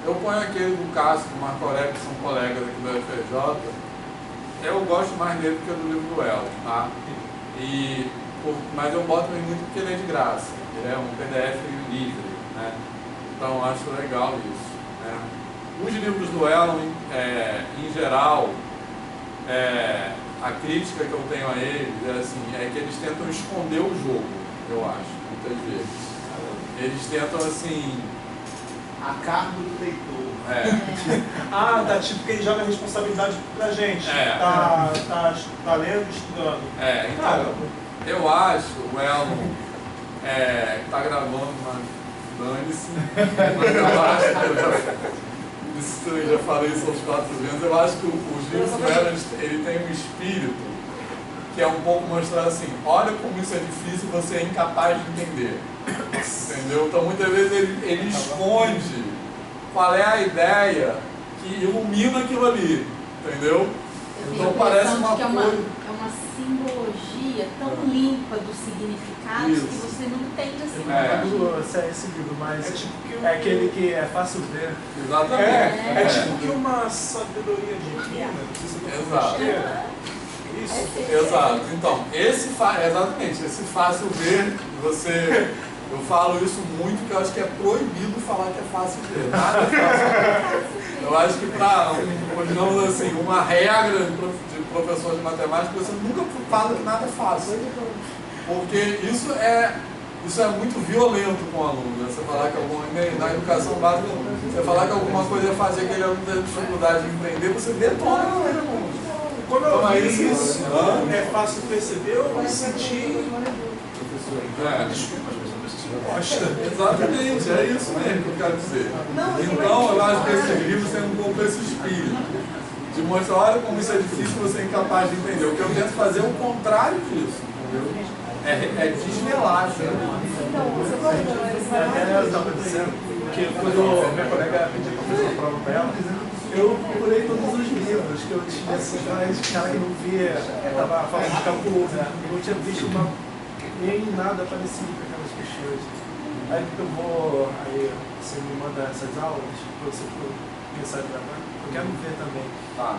Eu ponho aquele do Cássio e do Marco Aurélio, que são colegas aqui do FJ. Eu gosto mais dele do que do livro do Elon, tá? Mas eu boto ele muito porque ele é de graça. Ele é um PDF livre, né? Então eu acho legal isso, né? Os livros do Elon, em geral, a crítica que eu tenho a eles é que eles tentam esconder o jogo, eu acho, muitas vezes. Eles tentam, assim... A cargo do leitor. Tá tipo que ele joga a responsabilidade pra gente. Tá lendo e estudando. Então, eu acho, o Elon tá gravando, mas dane-se. Mas eu acho que eu já falei isso aos 4 vezes, eu acho que os livros do Elon, ele tem um espírito que é um pouco mostrar assim, olha como isso é difícil e você é incapaz de entender. Entendeu? Então muitas vezes ele esconde qual é a ideia que ilumina aquilo ali. Entendeu? Então parece uma coisa... É uma simbologia tão limpa dos significados que você não entende assim. Esse livro, mas é aquele que é fácil ver. Exatamente. É tipo que uma sabedoria divina. Exato. Isso. Exato. Então, exatamente, esse fácil ver, eu falo isso muito, que eu acho que é proibido falar que é fácil ver. Nada é fácil. Eu acho que digamos assim, uma regra de professor de matemática, você nunca fala que nada é fácil. Porque isso é muito violento com o aluno. Né? Você falar que na educação básica, você falar que alguma coisa é fácil e aquele aluno tem dificuldade de entender, você detona aquele aluno. Quando eu vi isso, é fácil perceber, eu me senti... Desculpa, as pessoas gostam. Exatamente, é isso mesmo que eu quero dizer. Então, eu acho que esse livro tem um pouco esse espírito. De mostrar, olha como isso é difícil, você é incapaz de entender. O que eu tento fazer é o contrário disso, entendeu? É desvelar. Então, você falou, Eu estava dizendo que quando minha colega pediu para fazer uma prova para ela, eu procurei todos os livros que eu tinha assim, cara que não via, estava falando de cálculo, né? Eu não tinha visto nem nada parecido com aquelas questões. Aí você me manda essas aulas, para você pensar em gravar, eu quero ver também. Tá,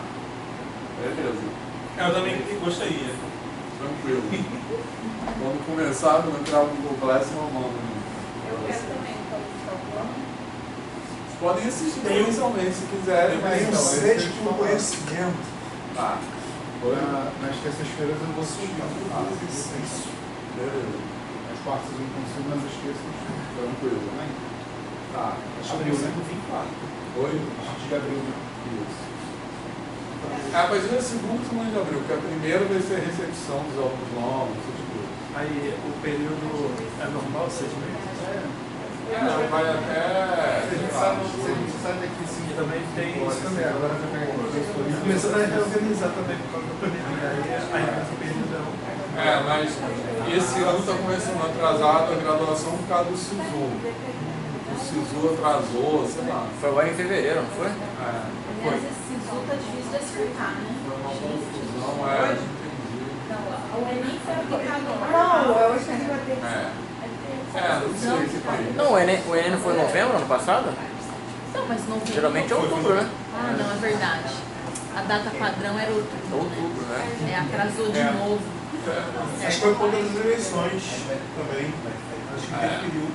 beleza. Eu também gostaria. Tranquilo. Quando começar, quando entrar no Google Class, eu mando. Eu quero também, Podem assistir presencialmente se quiserem, mas Tem um então, sede por conhecimento. Tá. Nas terças-feiras eu vou assistir. Beleza. As quartas eu não consigo, mas as terças Tranquilo. também. Tá. Abril, né? 24. Oi? A partir de abril, né? Isso. A partir da segunda semana de abril, que a primeira vai ser a recepção dos alunos novos, essas coisas. Aí o período é normal, 6 meses? Vai até. Se a gente sai daqui sim. E também tem isso também, agora também. Começando a reorganizar também por causa da pandemia. Aí o período Mas esse ano está começando atrasado a graduação por causa do SISU. O SISU atrasou, sei lá. Foi agora em fevereiro, não foi? Aliás, esse SISU tá difícil de explicar, né? Foi uma confusão, não entendi. Não, o Enem foi aplicado Não, eu acho que ele vai ter Não sei se foi. Não, o Enem não foi em novembro, ano passado? Não, mas novembro. Geralmente é outubro, né? Ah, não, é verdade. A data padrão era outubro. Outubro, né? Atrasou de novo. Acho que foi por conta das eleições também. Acho que interferiu.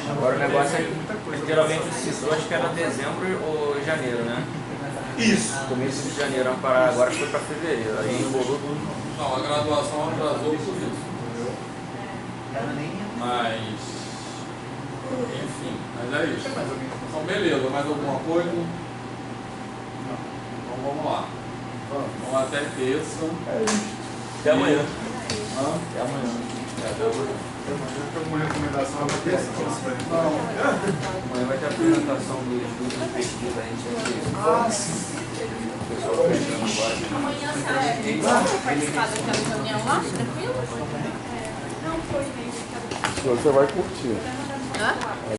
Agora o negócio é que geralmente o CISO, acho que era dezembro ou janeiro, né? Isso. Começo de janeiro, agora foi para fevereiro. Aí embolou tudo. Não, a graduação atrasou por isso. Mas, enfim, mas é isso. Então, beleza, mais alguma coisa? Não. Então vamos lá. Vamos até terça. Até amanhã. Até amanhã. Até amanhã. Tem alguma recomendação para terça? Amanhã vai ter a apresentação dos grupos de pesquisa, a gente sim. o pessoal está agora. Amanhã sai. Vamos participar daquela reunião lá? Tranquilo? Não foi, gente. Você vai curtir. Hã?